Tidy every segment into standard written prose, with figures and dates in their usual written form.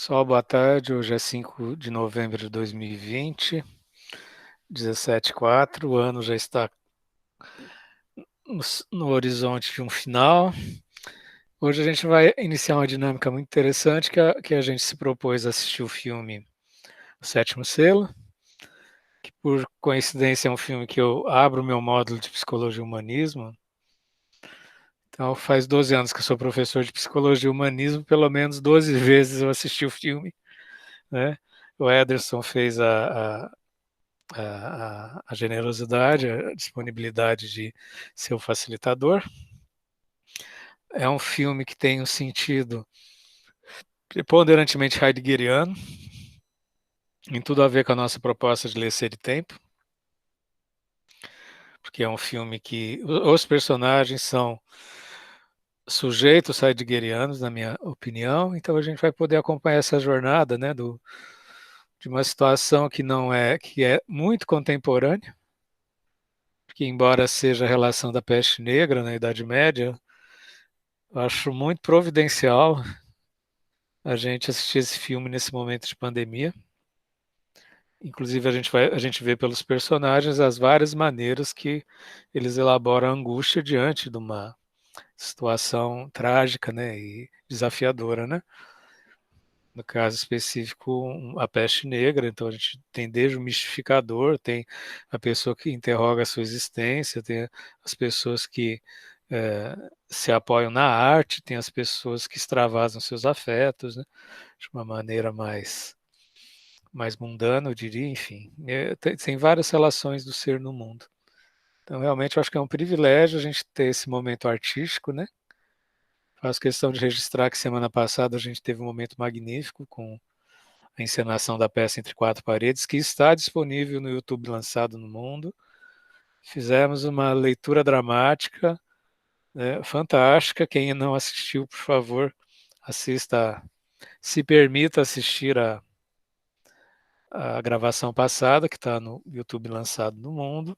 Pessoal, boa tarde. Hoje é 5 de novembro de 2020, 17h04. O ano já está no horizonte de um final. Hoje a gente vai iniciar uma dinâmica muito interessante que a gente se propôs a assistir o filme O Sétimo Selo, que por coincidência é um filme que eu abro o meu módulo de Psicologia e Humanismo. Então faz 12 anos que eu sou professor de Psicologia e Humanismo, pelo menos 12 vezes eu assisti o filme, né? O Ederson fez a generosidade, a disponibilidade de ser o facilitador. É um filme que tem um sentido preponderantemente heideggeriano, em tudo a ver com a nossa proposta de ler, ser e tempo, porque é um filme que os personagens são sujeitos heideggerianos, na minha opinião, então a gente vai poder acompanhar essa jornada, né, de uma situação que é muito contemporânea, porque embora seja a relação da peste negra na Idade Média, eu acho muito providencial a gente assistir esse filme nesse momento de pandemia. Inclusive, a gente vê pelos personagens as várias maneiras que eles elaboram a angústia diante de uma situação trágica, né, e desafiadora, né? No caso específico, a peste negra. Então, a gente tem desde o mistificador, tem a pessoa que interroga a sua existência, tem as pessoas que se apoiam na arte, tem as pessoas que extravasam seus afetos, né, de uma maneira mais mundana, eu diria, enfim. Tem várias relações do ser no mundo. Então, realmente, eu acho que é um privilégio a gente ter esse momento artístico, né? Faço questão de registrar que semana passada a gente teve um momento magnífico com a encenação da peça Entre Quatro Paredes, que está disponível no YouTube, lançado no mundo. Fizemos uma leitura dramática, né, fantástica. Quem não assistiu, por favor, assista, se permita assistir a gravação passada, que está no YouTube, lançado no mundo.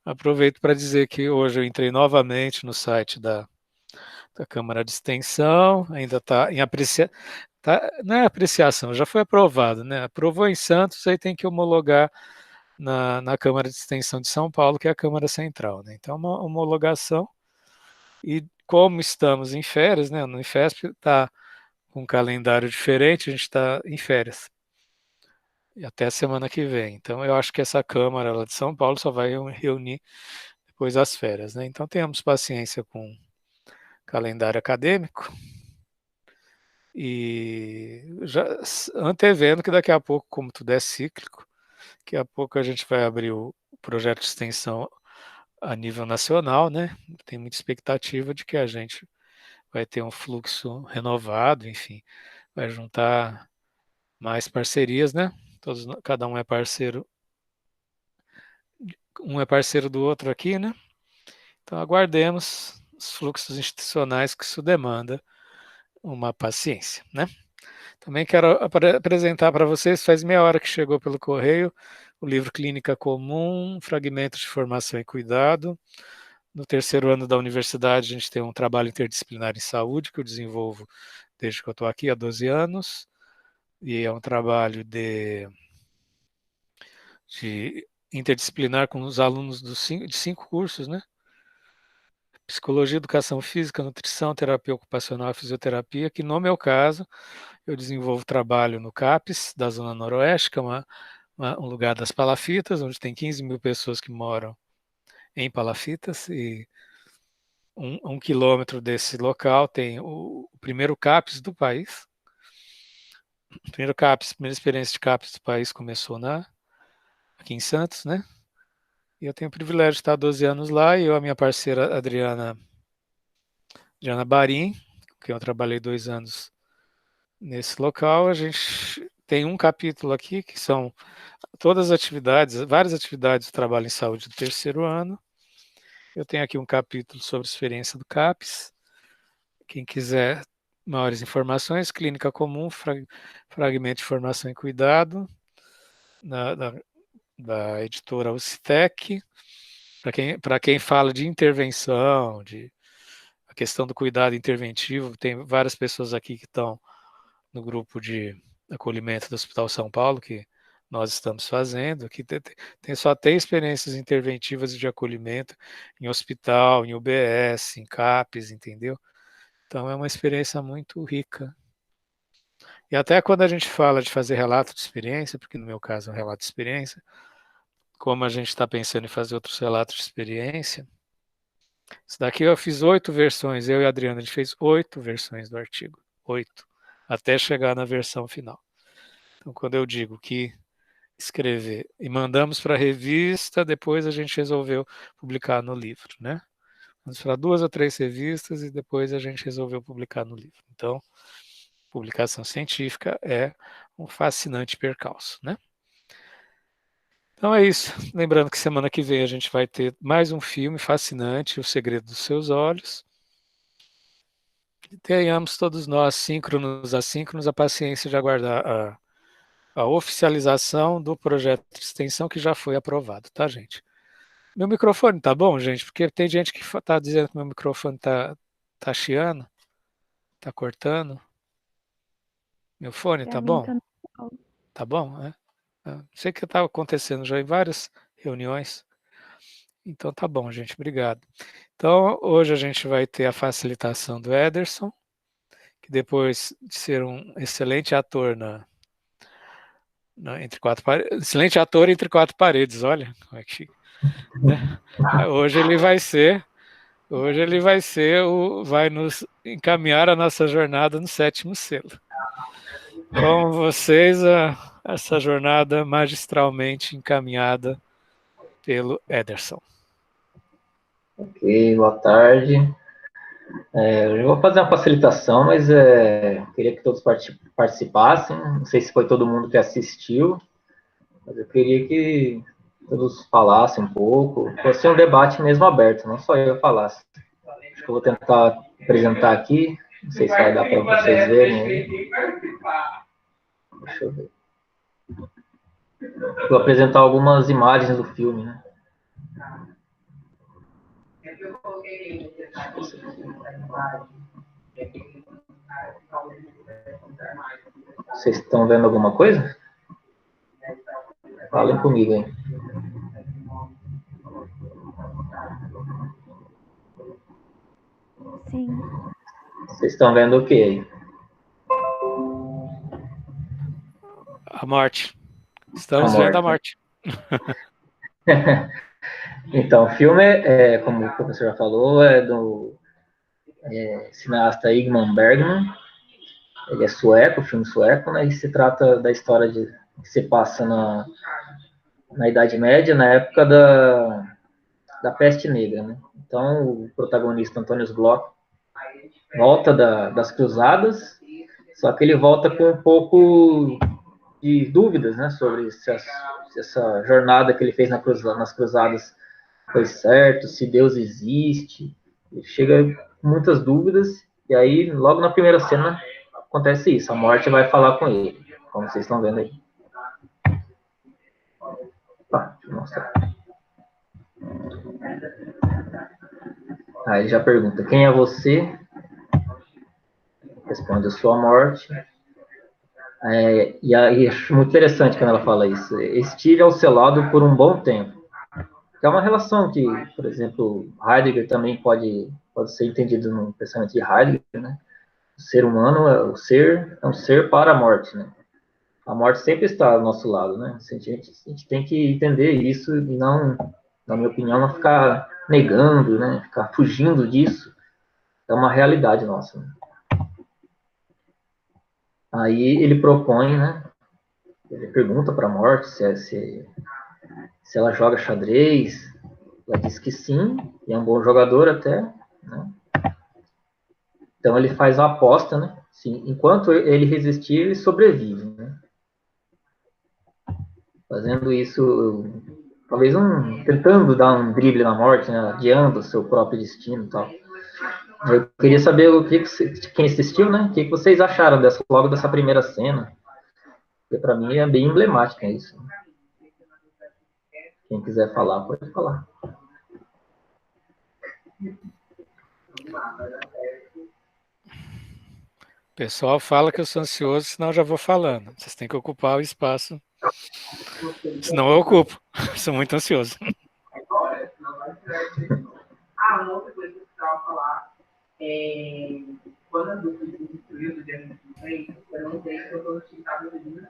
Aproveito para dizer que hoje eu entrei novamente no site da Câmara de Extensão, ainda está em apreciação, não é apreciação, já foi aprovado, né? Aprovou em Santos, aí tem que homologar na Câmara de Extensão de São Paulo, que é a Câmara Central, né? Então, uma homologação, e como estamos em férias, né? No IFESP está com um calendário diferente, a gente está em férias. E até a semana que vem. Então, eu acho que essa Câmara lá de São Paulo só vai reunir depois das férias, né? Então, tenhamos paciência com o calendário acadêmico e já antevendo que daqui a pouco, como tudo é cíclico, daqui a pouco a gente vai abrir o projeto de extensão a nível nacional, né? Tem muita expectativa de que a gente vai ter um fluxo renovado, enfim, vai juntar mais parcerias, né? Cada um é parceiro do outro aqui, né? Então aguardemos os fluxos institucionais, que isso demanda uma paciência, né? Também quero apresentar para vocês, faz meia hora que chegou pelo correio, o livro Clínica Comum, Fragmentos de Formação e Cuidado. No terceiro ano da universidade, a gente tem um trabalho interdisciplinar em saúde, que eu desenvolvo desde que eu estou aqui há 12 anos, e é um trabalho de interdisciplinar com os alunos de 5 cursos, né? Psicologia, Educação Física, Nutrição, Terapia Ocupacional e Fisioterapia, que no meu caso, eu desenvolvo trabalho no CAPES, da Zona Noroeste, que é um lugar das palafitas, onde tem 15 mil pessoas que moram em palafitas, e 1 quilômetro desse local tem o primeiro CAPES do país. O primeiro CAPES, a primeira experiência de CAPES do país começou aqui em Santos, né? E eu tenho o privilégio de estar há 12 anos lá, e eu, a minha parceira Adriana Barim, com quem eu trabalhei 2 anos nesse local, a gente tem um capítulo aqui que são todas as atividades, várias atividades do trabalho em saúde do terceiro ano. Eu tenho aqui um capítulo sobre experiência do CAPES. Quem quiser maiores informações, Clínica Comum, Fragmento de Formação e Cuidado, da editora Ucitec. Para quem fala de intervenção, a questão do cuidado interventivo, tem várias pessoas aqui que estão no grupo de acolhimento do Hospital São Paulo, que nós estamos fazendo, que só tem experiências interventivas de acolhimento em hospital, em UBS, em CAPES, entendeu? Então é uma experiência muito rica. E até quando a gente fala de fazer relato de experiência, porque no meu caso é um relato de experiência, como a gente está pensando em fazer outros relatos de experiência, isso daqui eu fiz 8 versões, eu e a Adriana, a gente fez 8 versões do artigo, 8, até chegar na versão final. Então, quando eu digo que escrever e mandamos para a revista, depois a gente resolveu publicar no livro, né? Vamos para 2 ou 3 revistas e depois a gente resolveu publicar no livro. Então, publicação científica é um fascinante percalço, né? Então é isso. Lembrando que semana que vem a gente vai ter mais um filme fascinante, O Segredo dos Seus Olhos. E tenhamos todos nós, síncronos, assíncronos, a paciência de aguardar a oficialização do projeto de extensão que já foi aprovado, tá, gente? Meu microfone tá bom, gente? Porque tem gente que tá dizendo que meu microfone tá chiando, tá cortando. Meu fone Pra tá mim bom? tá normal. Tá bom, né? Sei que tá acontecendo já em várias reuniões. Então tá bom, gente. Obrigado. Então, hoje a gente vai ter a facilitação do Ederson, que depois de ser um excelente ator entre quatro paredes, excelente ator entre quatro paredes, olha como é que chique, né? Hoje ele vai ser, vai nos encaminhar a nossa jornada no sétimo selo. Com vocês, essa jornada magistralmente encaminhada pelo Ederson. Ok, boa tarde. Eu vou fazer uma facilitação, mas queria que todos participassem. Não sei se foi todo mundo que assistiu, mas eu queria que todos falassem um pouco. Fosse um debate mesmo aberto, não só eu falasse. Acho que eu vou tentar apresentar aqui. Não sei se vai dar para vocês verem. Deixa eu ver. Vou apresentar algumas imagens do filme, né? Vocês estão vendo alguma coisa? Falem comigo, hein? Sim. Vocês estão vendo o quê? A morte. A Estamos vendo a morte. Então, o filme, como o professor já falou, é do cineasta Ingmar Bergman. Ele é sueco, filme sueco, né? E se trata da história que se passa na Idade Média, na época da peste negra, né? Então, o protagonista, Antonius Glock, volta das cruzadas, só que ele volta com um pouco de dúvidas, né? Sobre se essa jornada que ele fez nas cruzadas foi certo, se Deus existe. Ele chega com muitas dúvidas, e aí, logo na primeira cena, acontece isso. A morte vai falar com ele, como vocês estão vendo aí. Deixa eu mostrar. Aí ele já pergunta, quem é você? Responde, eu sou a morte. E acho muito interessante quando ela fala isso. Estive ao seu lado por um bom tempo. É uma relação que, por exemplo, Heidegger também pode ser entendido no pensamento de Heidegger, né? O ser humano é um ser para a morte, né? A morte sempre está ao nosso lado, né? A gente tem que entender isso e não, na minha opinião, não ficar negando, né? Ficar fugindo disso. É uma realidade nossa. Né? Aí ele propõe, né? Ele pergunta para a morte se ela joga xadrez. Ela diz que sim, e é um bom jogador até. Né? Então ele faz uma aposta, né? Sim, enquanto ele resistir, ele sobrevive. Né? Fazendo isso, talvez tentando dar um drible na morte, né? Adiando o seu próprio destino e tal. Eu queria saber quem assistiu, né? O que vocês acharam logo dessa primeira cena? Porque para mim é bem emblemática isso. Quem quiser falar, pode falar. O pessoal fala que eu sou ansioso, senão eu já vou falando. Vocês têm que ocupar o espaço, senão eu ocupo. Sou muito ansioso. Uma outra coisa que eu precisava falar é quando a dupla se destruiu do dia 23, eu não sei se eu tô estava no.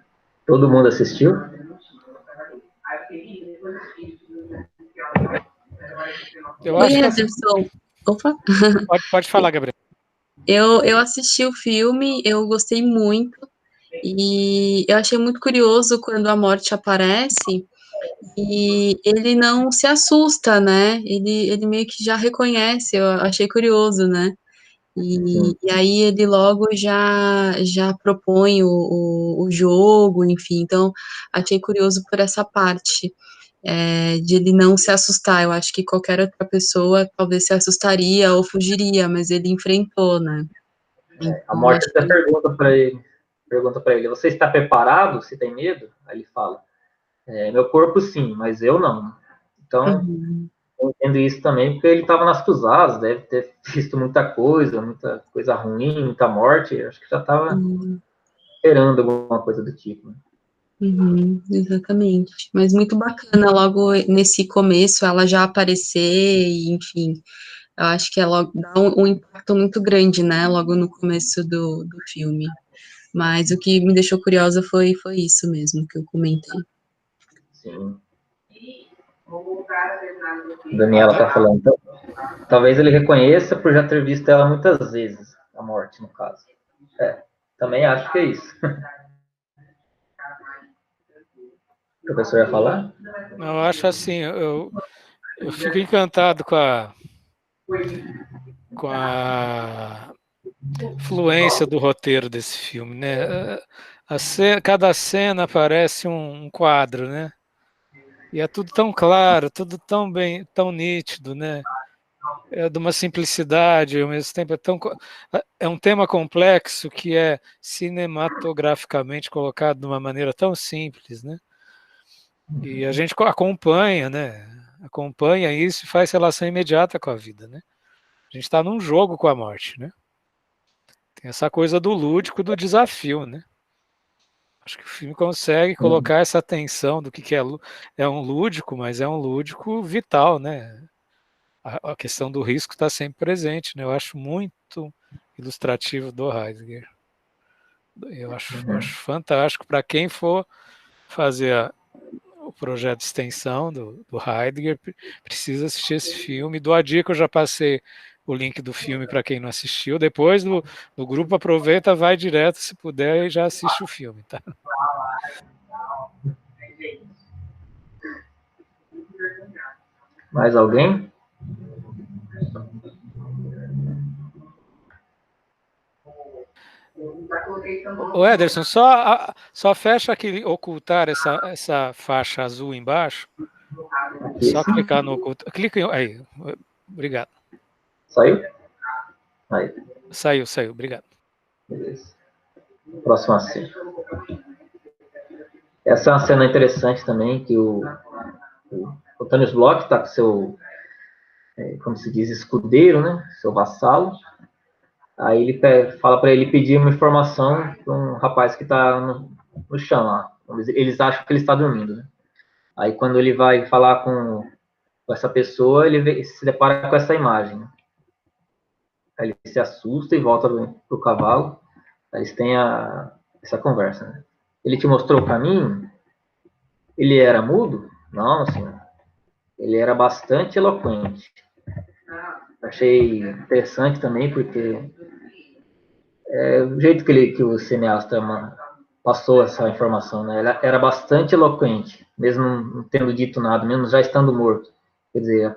Todo mundo assistiu? Aí eu fiquei depois Eu Oi, acho que Ederson. Opa. Pode falar, Gabriel. Eu assisti o filme, eu gostei muito, e eu achei muito curioso quando a morte aparece, e ele não se assusta, né? Ele meio que já reconhece, eu achei curioso, né? E aí ele logo já propõe o jogo, enfim, então achei curioso por essa parte, de ele não se assustar. Eu acho que qualquer outra pessoa talvez se assustaria ou fugiria, mas ele enfrentou, né? Então, A morte até achei... pergunta para ele, você está preparado? Você tem medo? Aí ele fala, meu corpo sim, mas eu não. Então, eu entendo isso também, porque ele estava nas cruzadas, deve ter visto muita coisa ruim, muita morte, acho que já estava esperando alguma coisa do tipo. Né? Exatamente. Mas muito bacana, logo nesse começo, ela já aparecer, e, enfim, eu acho que ela dá um impacto muito grande, né, logo no começo do filme. Mas o que me deixou curiosa foi isso mesmo que eu comentei. Sim. Daniela está falando. Então, talvez ele reconheça por já ter visto ela muitas vezes, a morte, no caso. Também acho que é isso. O professor ia falar? Eu acho assim, eu fico encantado com a fluência do roteiro desse filme, né? Cada cena parece um quadro, né? E é tudo tão claro, tudo tão bem, tão nítido, né? É de uma simplicidade, ao mesmo tempo é um tema complexo que é cinematograficamente colocado de uma maneira tão simples, né? E a gente acompanha, né? Acompanha isso e faz relação imediata com a vida, né? A gente está num jogo com a morte, né? Tem essa coisa do lúdico, do desafio, né? Acho que o filme consegue colocar essa tensão do que é um lúdico, mas é um lúdico vital, né? A questão do risco está sempre presente, né? Eu acho muito ilustrativo do Heidegger. Eu acho fantástico para quem for fazer o projeto de extensão do Heidegger, precisa assistir esse filme. Do a dica, eu já passei o link do filme para quem não assistiu. Depois do grupo, aproveita, vai direto, se puder, e já assiste o filme, tá? Mais alguém? O Ederson, só fecha aquele ocultar essa faixa azul embaixo. Só clicar no ocultar. Clica aí. Obrigado. Saiu? Aí. Saiu. Obrigado. Beleza. Próxima cena. Essa é uma cena interessante também, que o Thanos Block está com seu, como se diz, escudeiro, né? Seu vassalo. Aí ele fala para ele pedir uma informação para um rapaz que está no chão lá. Eles acham que ele está dormindo, né? Aí quando ele vai falar com essa pessoa, ele se depara com essa imagem. Né? Aí ele se assusta e volta pro cavalo. Aí eles têm essa conversa. Né? Ele te mostrou o caminho? Ele era mudo? Não, senhor. Ele era bastante eloquente. Achei interessante também, porque o jeito que o cineasta passou essa informação, né? Ela era bastante eloquente, mesmo não tendo dito nada, mesmo já estando morto. Quer dizer,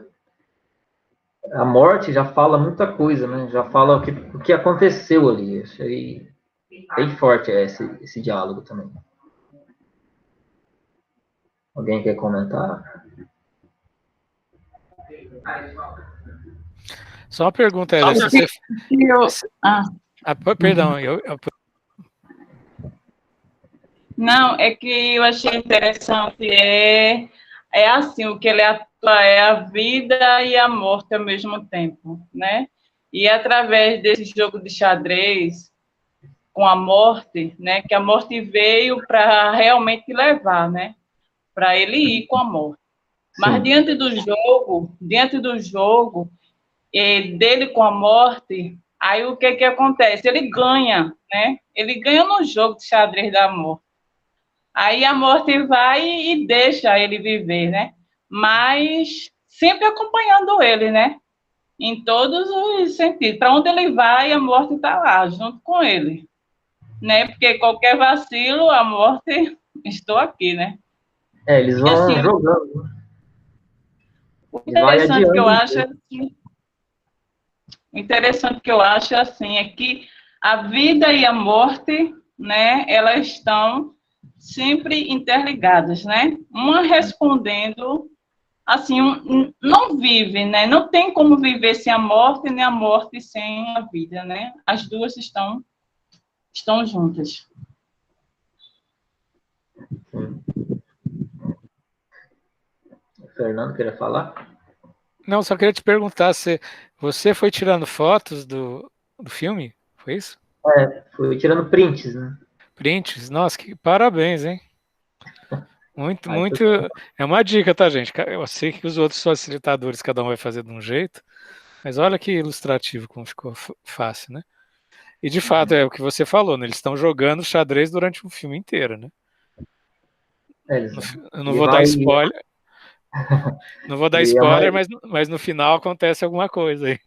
a morte já fala muita coisa, né? Já fala o que aconteceu ali. Achei bem forte esse diálogo também. Alguém quer comentar? Só uma pergunta, Ederson. Perdão, Não, é que eu achei interessante, assim, o que ele atua é a vida e a morte ao mesmo tempo, né? E através desse jogo de xadrez, com a morte, né? Que a morte veio para realmente levar, né? Para ele ir com a morte. Mas Sim. diante do jogo dele com a morte, aí o que acontece? Ele ganha, né? Ele ganha no jogo de xadrez da morte. Aí a morte vai e deixa ele viver, né? Mas sempre acompanhando ele, né? Em todos os sentidos. Para onde ele vai, a morte está lá, junto com ele. Né? Porque qualquer vacilo, a morte, estou aqui, né? Eles E assim, vão jogando. o E vai interessante que eu adiando. acho é que a vida e a morte, né, elas estão sempre interligadas, né? Uma respondendo, assim, não vive, né? Não tem como viver sem a morte, nem a morte sem a vida, né? As duas estão juntas. Sim. O Fernando queria falar? Não, só queria te perguntar se você foi tirando fotos do filme? Foi isso? Fui tirando prints, né? Prints? Nossa, que parabéns, hein? Muito, Aí muito. É uma dica, tá, gente? Eu sei que os outros facilitadores, cada um vai fazer de um jeito, mas olha que ilustrativo como ficou fácil, né? E de fato, é o que você falou, né? Eles estão jogando xadrez durante o filme inteiro, né? eles, Eu não ele vou dar vai. spoiler, não vou dar E é uma, spoiler, mas no final acontece alguma coisa aí.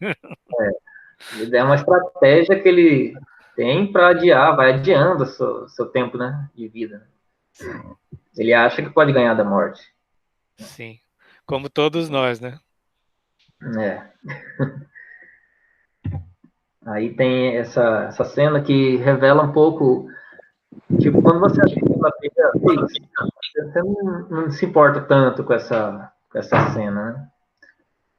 é uma estratégia que ele tem para adiar, vai adiando seu tempo, né, de vida. Sim, Ele acha que pode ganhar da morte. sim. Como todos nós, né? É. Aí tem essa cena que revela um pouco, tipo, quando você assiste pela primeira vez, você não se importa tanto com essa cena, né?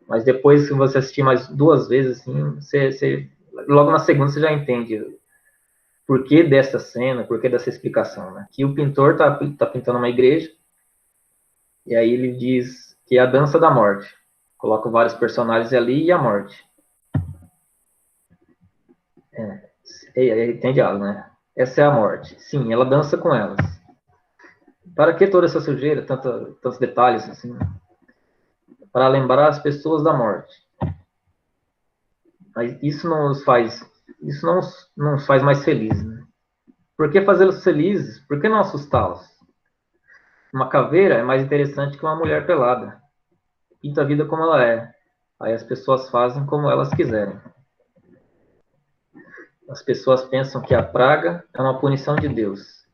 Mas depois, se você assistir mais duas vezes, assim, logo na segunda você já entende por que dessa cena, por que dessa explicação, né? Que o pintor tá pintando uma igreja, e aí ele diz que é a dança da morte. Coloca vários personagens ali e a morte. E tem diálogo, né? Essa é a morte. Sim, ela dança com elas. Para que toda essa sujeira, tantos detalhes assim? Para lembrar as pessoas da morte. Mas isso não nos faz mais felizes. Né? Por que fazê-los felizes? Por que não assustá-los? Uma caveira é mais interessante que uma mulher pelada. Pinta a vida como ela é. Aí as pessoas fazem como elas quiserem. As pessoas pensam que a praga é uma punição de Deus.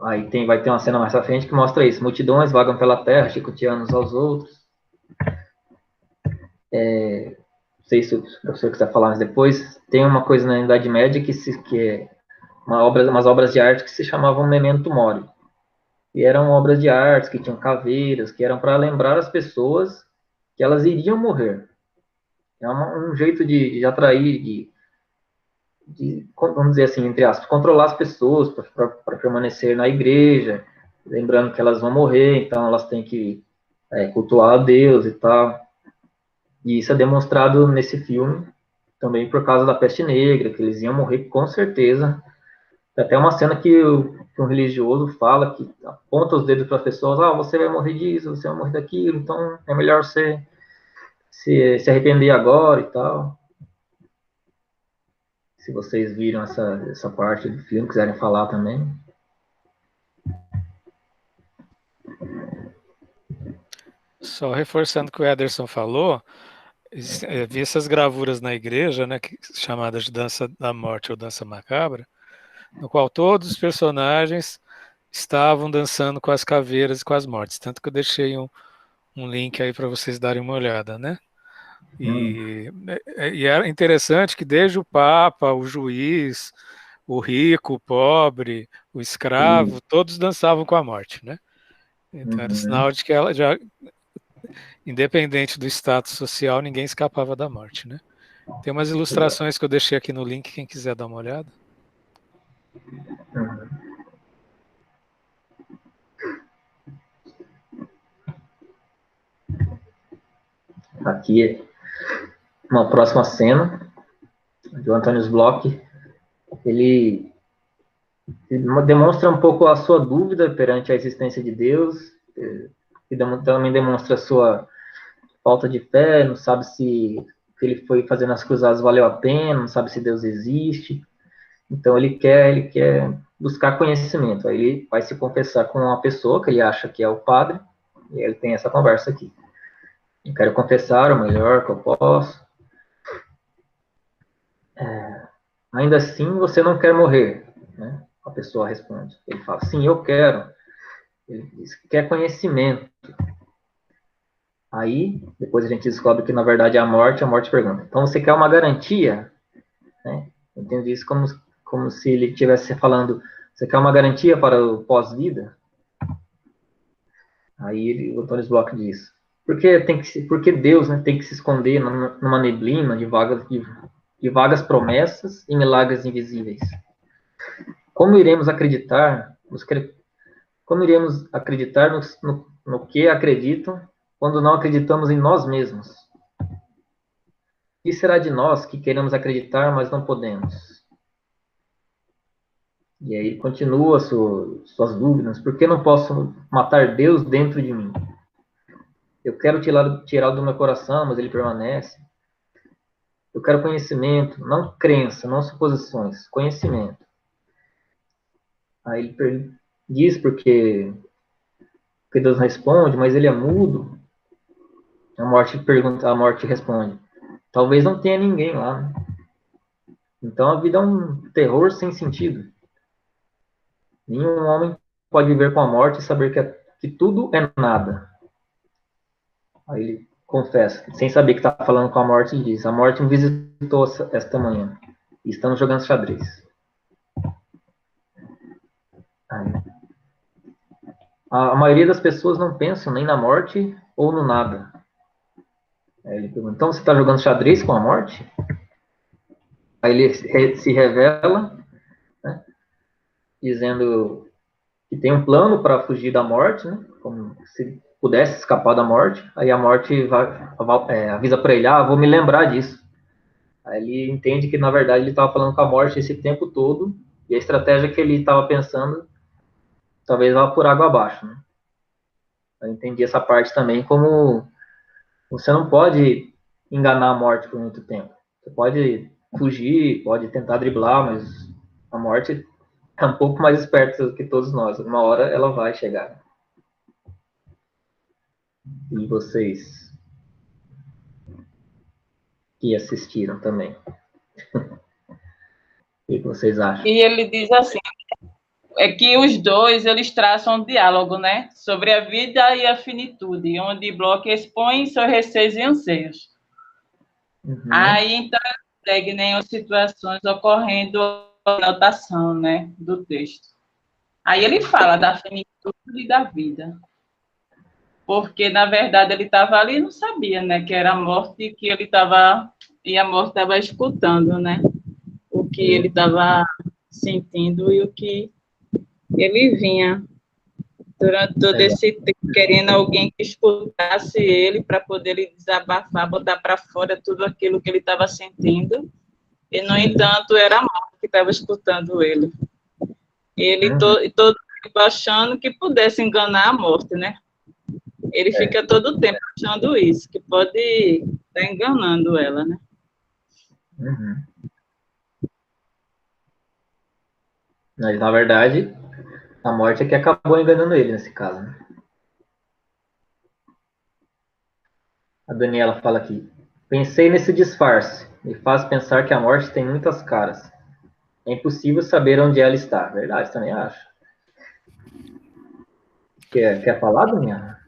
Aí vai ter uma cena mais à frente que mostra isso. Multidões vagam pela terra, chicoteando uns aos outros. Não sei se o professor quiser falar mais depois. Tem uma coisa na Idade Média que é umas obras de arte que se chamavam Memento Mori. E eram obras de arte que tinham caveiras, que eram para lembrar as pessoas que elas iriam morrer. É um jeito de atrair, vamos dizer assim, entre aspas, controlar as pessoas para permanecer na igreja, lembrando que elas vão morrer, então elas têm que cultuar a Deus e tal. E isso é demonstrado nesse filme também por causa da peste negra, que eles iam morrer com certeza. Tem até uma cena que um religioso fala, que aponta os dedos para as pessoas, você vai morrer disso, você vai morrer daquilo, então é melhor você se arrepender agora e tal. Se vocês viram essa parte do filme, quiserem falar também. Só reforçando o que o Ederson falou, vi essas gravuras na igreja, né, chamadas de dança da morte ou dança macabra, no qual todos os personagens estavam dançando com as caveiras e com as mortes. Tanto que eu deixei um link aí para vocês darem uma olhada, né? E era interessante que desde o Papa, o juiz, o rico, o pobre, o escravo, todos dançavam com a morte, né? Então era sinal de que ela já, independente do status social, ninguém escapava da morte, né? Tem umas ilustrações que eu deixei aqui no link, quem quiser dar uma olhada. Aqui, uma próxima cena do Antônio Bloch, ele demonstra um pouco a sua dúvida perante a existência de Deus, e também demonstra a sua falta de fé, não sabe se o que ele foi fazendo nas cruzadas valeu a pena, não sabe se Deus existe. Então ele quer buscar conhecimento. Aí ele vai se confessar com uma pessoa que ele acha que é o padre, e ele tem essa conversa aqui. Eu quero confessar o melhor que eu posso. Ainda assim, você não quer morrer, né? A pessoa responde. Ele fala, sim, eu quero. Ele diz, quer conhecimento. Aí, depois a gente descobre que, na verdade, é a morte pergunta, então você quer uma garantia? Né? Eu entendo isso como se ele estivesse falando, você quer uma garantia para o pós-vida? Aí o Tony Block diz, porque Deus, né, tem que se esconder numa neblina de vagas promessas e milagres invisíveis? Como iremos acreditar no que acreditam quando não acreditamos em nós mesmos? O que será de nós que queremos acreditar, mas não podemos? E aí continua suas dúvidas. Por que não posso matar Deus dentro de mim? Eu quero tirá-lo do meu coração, mas ele permanece. Eu quero conhecimento, não crença, não suposições, conhecimento. Aí ele diz porque Deus responde, mas ele é mudo. A morte responde, talvez não tenha ninguém lá. Né? Então a vida é um terror sem sentido. Nenhum homem pode viver com a morte e saber que tudo é nada. Aí ele confessa, sem saber que está falando com a morte, ele diz, a morte me visitou esta manhã e estamos jogando xadrez. Aí. A maioria das pessoas não pensam nem na morte ou no nada. Aí ele pergunta, então você está jogando xadrez com a morte? Aí ele se revela, né, dizendo que tem um plano para fugir da morte, né, como se pudesse escapar da morte. Aí a morte avisa para ele, vou me lembrar disso. Aí ele entende que, na verdade, ele estava falando com a morte esse tempo todo, e a estratégia que ele estava pensando talvez vá por água abaixo. Né? Eu entendi essa parte também como você não pode enganar a morte por muito tempo. Você pode fugir, pode tentar driblar, mas a morte é um pouco mais esperta do que todos nós. Uma hora ela vai chegar. E vocês que assistiram também. O que vocês acham? E ele diz assim, é que os dois, eles traçam um diálogo, né? Sobre a vida e a finitude, onde Bloch expõe seus receios e anseios. Uhum. Aí, então, segue nenhuma situações ocorrendo a anotação, né, do texto. Aí ele fala da finitude e da vida. Porque, na verdade, ele estava ali e não sabia, né, que era a morte que ele estava... E a morte estava escutando, né? O que ele estava sentindo e o que ele vinha durante todo esse tempo, querendo alguém que escutasse ele para poder ele desabafar, botar para fora tudo aquilo que ele estava sentindo. E, no entanto, era a morte que estava escutando ele. Ele todo tempo achando que pudesse enganar a morte, né? Ele fica todo o tempo achando isso, que pode estar enganando ela, né? Uhum. Mas, na verdade, a morte é que acabou enganando ele nesse caso. Né? A Daniela fala aqui. Pensei nesse disfarce. Me faz pensar que a morte tem muitas caras. É impossível saber onde ela está. Verdade, também acho. Quer falar, Daniela?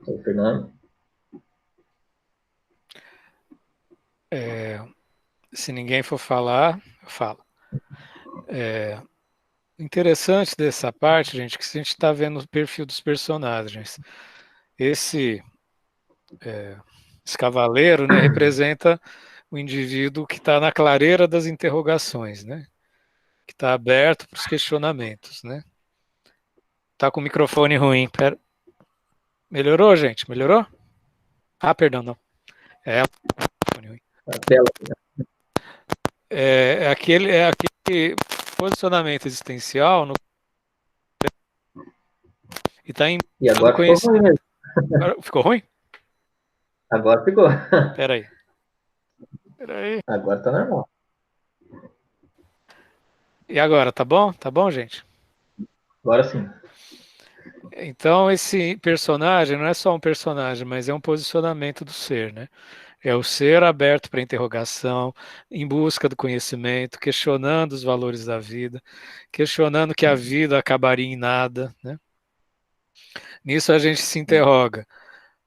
O Fernando? Se ninguém for falar, eu falo. Interessante dessa parte, gente, que a gente está vendo o perfil dos personagens. Esse cavaleiro, né, representa o indivíduo que está na clareira das interrogações, né? Que está aberto para os questionamentos, né? Tá com o microfone ruim. Pera. Melhorou, gente? Melhorou? Perdão, não. É o microfone ruim. É aquele posicionamento existencial e está em E agora ficou ruim mesmo. Ficou ruim? Agora ficou. Peraí. Agora tá normal. E agora, tá bom? Tá bom, gente? Agora sim. Então, esse personagem não é só um personagem, mas é um posicionamento do ser, né? É o ser aberto para interrogação, em busca do conhecimento, questionando os valores da vida, questionando que a vida acabaria em nada, né? Nisso a gente se interroga.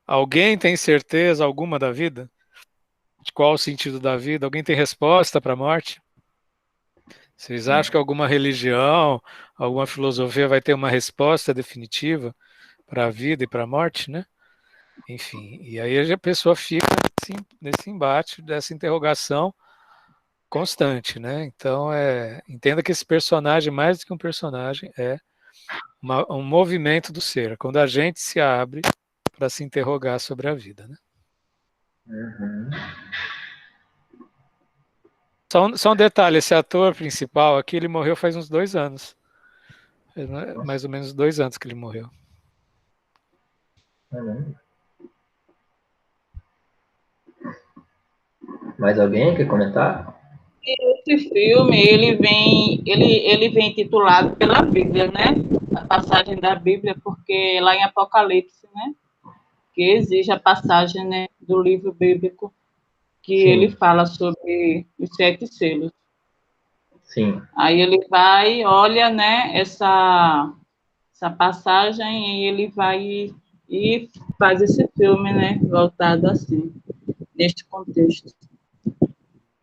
Alguém tem certeza alguma da vida? De qual o sentido da vida? Alguém tem resposta para a morte? Vocês acham que alguma religião, alguma filosofia vai ter uma resposta definitiva para a vida e para a morte, né? Enfim, e aí a pessoa fica nesse embate, dessa interrogação constante, né? Então, entenda que esse personagem, mais do que um personagem, é um movimento do ser, quando a gente se abre para se interrogar sobre a vida, né? Uhum. Só um detalhe, esse ator principal aqui, ele morreu faz uns 2 anos. Mais ou menos 2 anos que ele morreu. Uhum. Mais alguém quer comentar? Esse filme, ele vem titulado pela Bíblia, né? A passagem da Bíblia, porque lá em Apocalipse, né? Que exige a passagem, né, do livro bíblico que Sim. ele fala sobre os 7 selos. Sim. Aí ele vai, olha, né, essa passagem e ele vai e faz esse filme, né, voltado assim, neste contexto.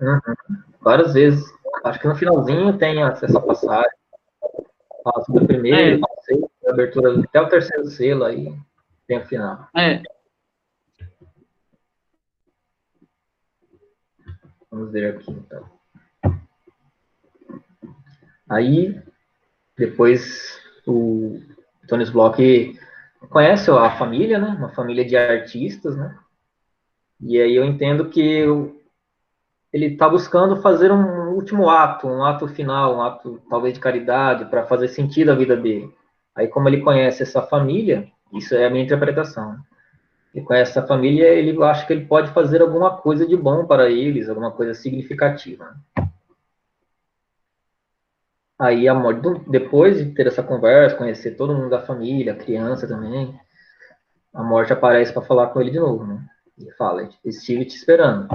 Uhum. Várias vezes. Acho que no finalzinho tem essa passagem. Fala sobre o primeiro, o segundo, a abertura até o terceiro selo, aí tem o final. Vamos ver aqui, então. Aí, depois, o Tony Block conhece a família, né? Uma família de artistas, né? E aí eu entendo que ele está buscando fazer um último ato, um ato final, um ato talvez de caridade, para fazer sentido a vida dele. Aí, como ele conhece essa família, isso é a minha interpretação. Ele conhece essa família, ele acha que ele pode fazer alguma coisa de bom para eles, alguma coisa significativa. Aí, depois de ter essa conversa, conhecer todo mundo da família, a criança também, a morte aparece para falar com ele de novo, né? E fala: estive te esperando.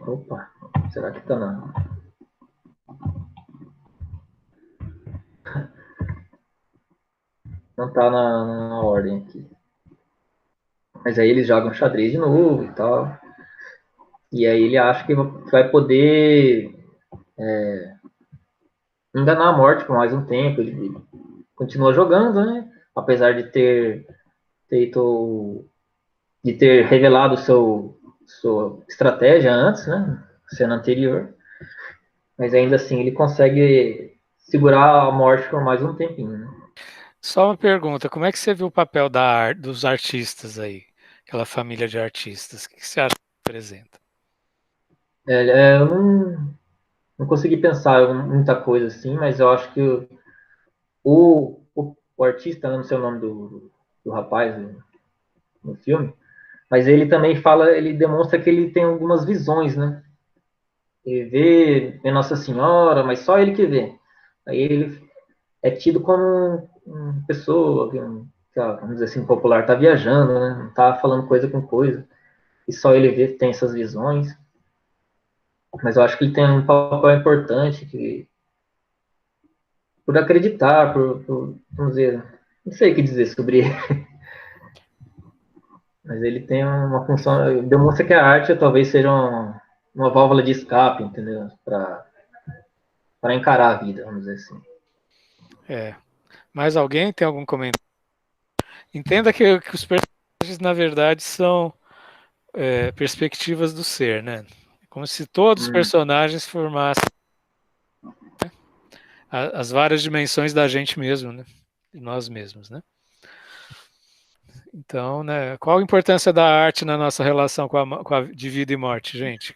Opa, será que tá na. Não tá na ordem aqui. Mas aí eles jogam xadrez de novo e tal. E aí ele acha que vai poder enganar a morte por mais um tempo. Ele continua jogando, né? Apesar de ter revelado sua estratégia antes, né? Cena anterior. Mas ainda assim ele consegue segurar a morte por mais um tempinho, né? Só uma pergunta, como é que você viu o papel dos artistas aí? Aquela família de artistas, o que você acha que representa? Eu não consegui pensar em muita coisa assim, mas eu acho que o artista, não sei o nome do rapaz no filme, mas ele também fala, ele demonstra que ele tem algumas visões, né? Ele vê Nossa Senhora, mas só ele que vê. Aí ele é tido como uma pessoa, vamos dizer assim, popular, tá viajando, né? Não tá falando coisa com coisa. E só ele vê, tem essas visões. Mas eu acho que ele tem um papel importante, por acreditar, vamos dizer, não sei o que dizer sobre ele. Mas ele tem uma função, demonstra que a arte talvez seja uma válvula de escape, entendeu? Para encarar a vida, vamos dizer assim. Mais alguém tem algum comentário? Entenda que os personagens, na verdade, são perspectivas do ser, né? Como se todos os personagens formassem, né, as várias dimensões da gente mesmo, né? De nós mesmos, né? Então, né, qual a importância da arte na nossa relação de vida e morte, gente?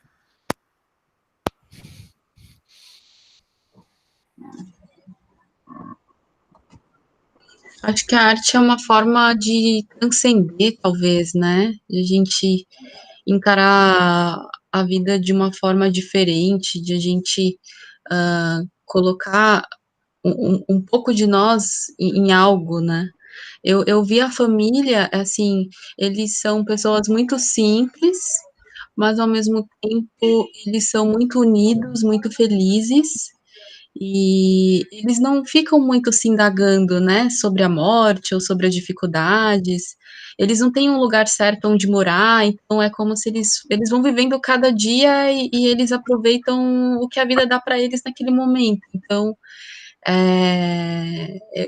Acho que a arte é uma forma de transcender, talvez, né? De a gente encarar a vida de uma forma diferente, de a gente colocar um pouco de nós em algo, né? Eu vi a família, assim, eles são pessoas muito simples, mas ao mesmo tempo eles são muito unidos, muito felizes, e eles não ficam muito se indagando, né, sobre a morte ou sobre as dificuldades. Eles não têm um lugar certo onde morar, então é como se eles vão vivendo cada dia e eles aproveitam o que a vida dá para eles naquele momento. Então,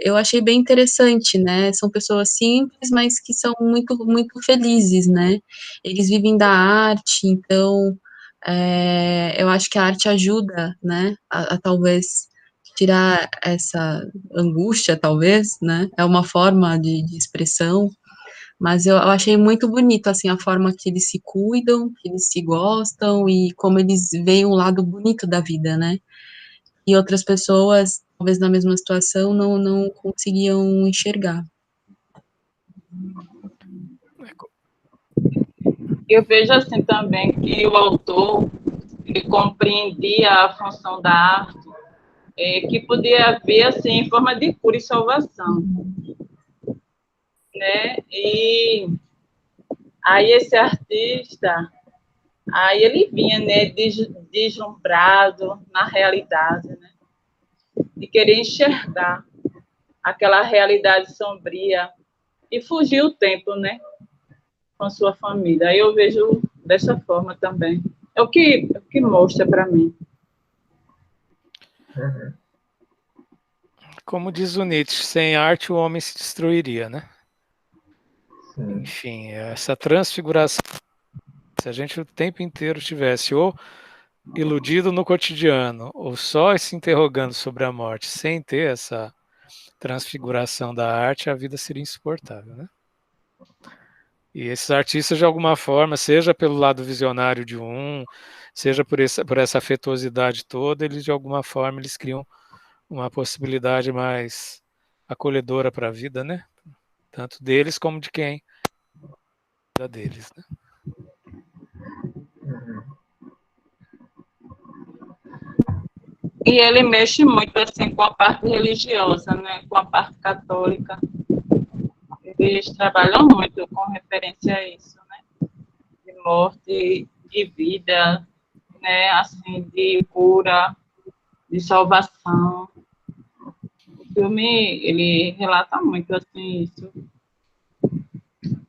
eu achei bem interessante, né? São pessoas simples, mas que são muito, muito felizes, né? Eles vivem da arte, então eu acho que a arte ajuda, né? A talvez tirar essa angústia, talvez, né? É uma forma de expressão, mas eu achei muito bonito, assim, a forma que eles se cuidam, que eles se gostam e como eles veem o lado bonito da vida, né? E outras pessoas, talvez na mesma situação, não conseguiam enxergar. Eu vejo assim também que o autor ele compreendia a função da arte, que podia haver assim em forma de cura e salvação, né? E aí esse artista, aí ele vinha, né, deslumbrado na realidade, né? De querer enxergar aquela realidade sombria e fugir o tempo, né? Com sua família. Aí eu vejo dessa forma também. É o que mostra para mim. Uhum. Como diz o Nietzsche, sem arte o homem se destruiria, né? Sim. Enfim, essa transfiguração, se a gente o tempo inteiro estivesse ou iludido no cotidiano, ou só se interrogando sobre a morte, sem ter essa transfiguração da arte, a vida seria insuportável, né? E esses artistas, de alguma forma, seja pelo lado visionário de um, seja por essa afetuosidade toda, eles, de alguma forma, eles criam uma possibilidade mais acolhedora para a vida, né? Tanto deles como de quem da deles, né? Uhum. E ele mexe muito assim com a parte religiosa, né? Com a parte católica. Eles trabalham muito com referência a isso, né? De morte, de vida, né? Assim, de cura, de salvação. O filme, ele relata muito assim isso.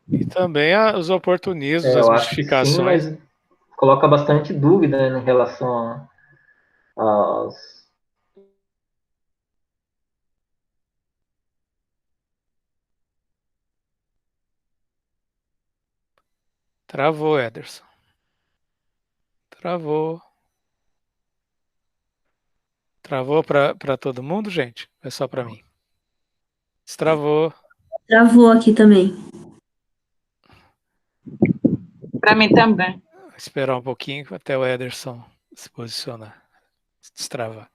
E também os oportunismos, as Eu acho que sim, mistificações. mas coloca bastante dúvida, né, em relação aos. Travou, Ederson. Travou. Travou para todo mundo, gente? É só para mim. Destravou. Travou aqui também. Para mim também. Vou esperar um pouquinho até o Ederson se posicionar. Destravar.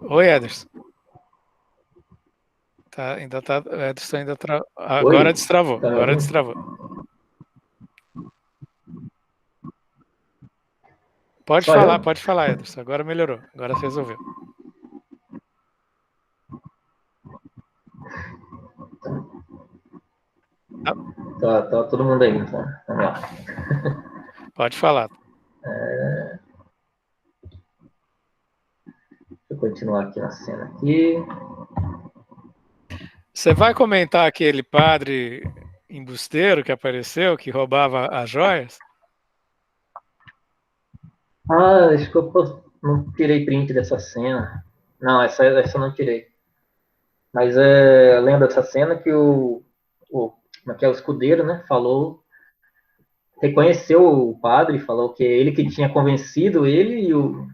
Oi, Ederson. Tá, ainda tá. O Ederson ainda agora Oi? destravou. Tá me Agora ouvindo? destravou. Pode Só eu? falar, Ederson. Agora melhorou. Agora resolveu. Tá todo mundo aí, então. Vamos lá. Pode falar. Deixa eu continuar aqui na cena aqui. Você vai comentar aquele padre embusteiro que apareceu, que roubava as joias? Ah, acho que eu não tirei print dessa cena. Não, essa eu não tirei. Mas lembra dessa cena que como é que é, o escudeiro, né, reconheceu o padre, falou que ele que tinha convencido ele e o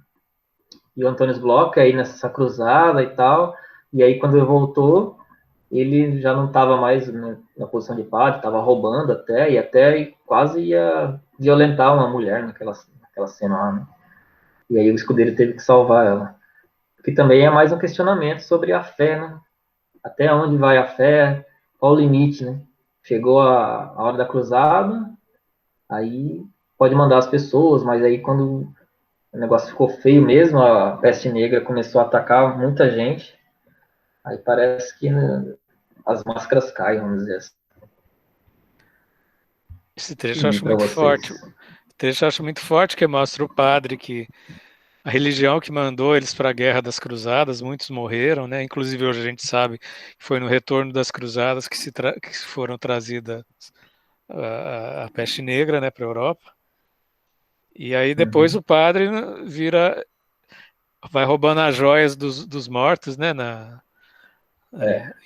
Antônio Bloch aí nessa cruzada e tal. E aí quando ele voltou, ele já não estava mais na posição de padre, estava roubando até, e até quase ia violentar uma mulher naquela cena lá, né? E aí o escudeiro teve que salvar ela. Que também é mais um questionamento sobre a fé, né? Até onde vai a fé? Qual o limite, né? Chegou a hora da cruzada, aí pode mandar as pessoas, mas aí quando o negócio ficou feio mesmo, a peste negra começou a atacar muita gente, aí parece que, né, as máscaras caem, vamos dizer assim. Esse trecho eu E acho para muito vocês? forte. O trecho eu acho muito forte, que mostra o padre que a religião que mandou eles para a Guerra das Cruzadas, muitos morreram, né? Inclusive hoje a gente sabe que foi no retorno das Cruzadas que foram trazidas a peste negra, né, para a Europa. E aí depois o padre vai roubando as joias dos mortos, né?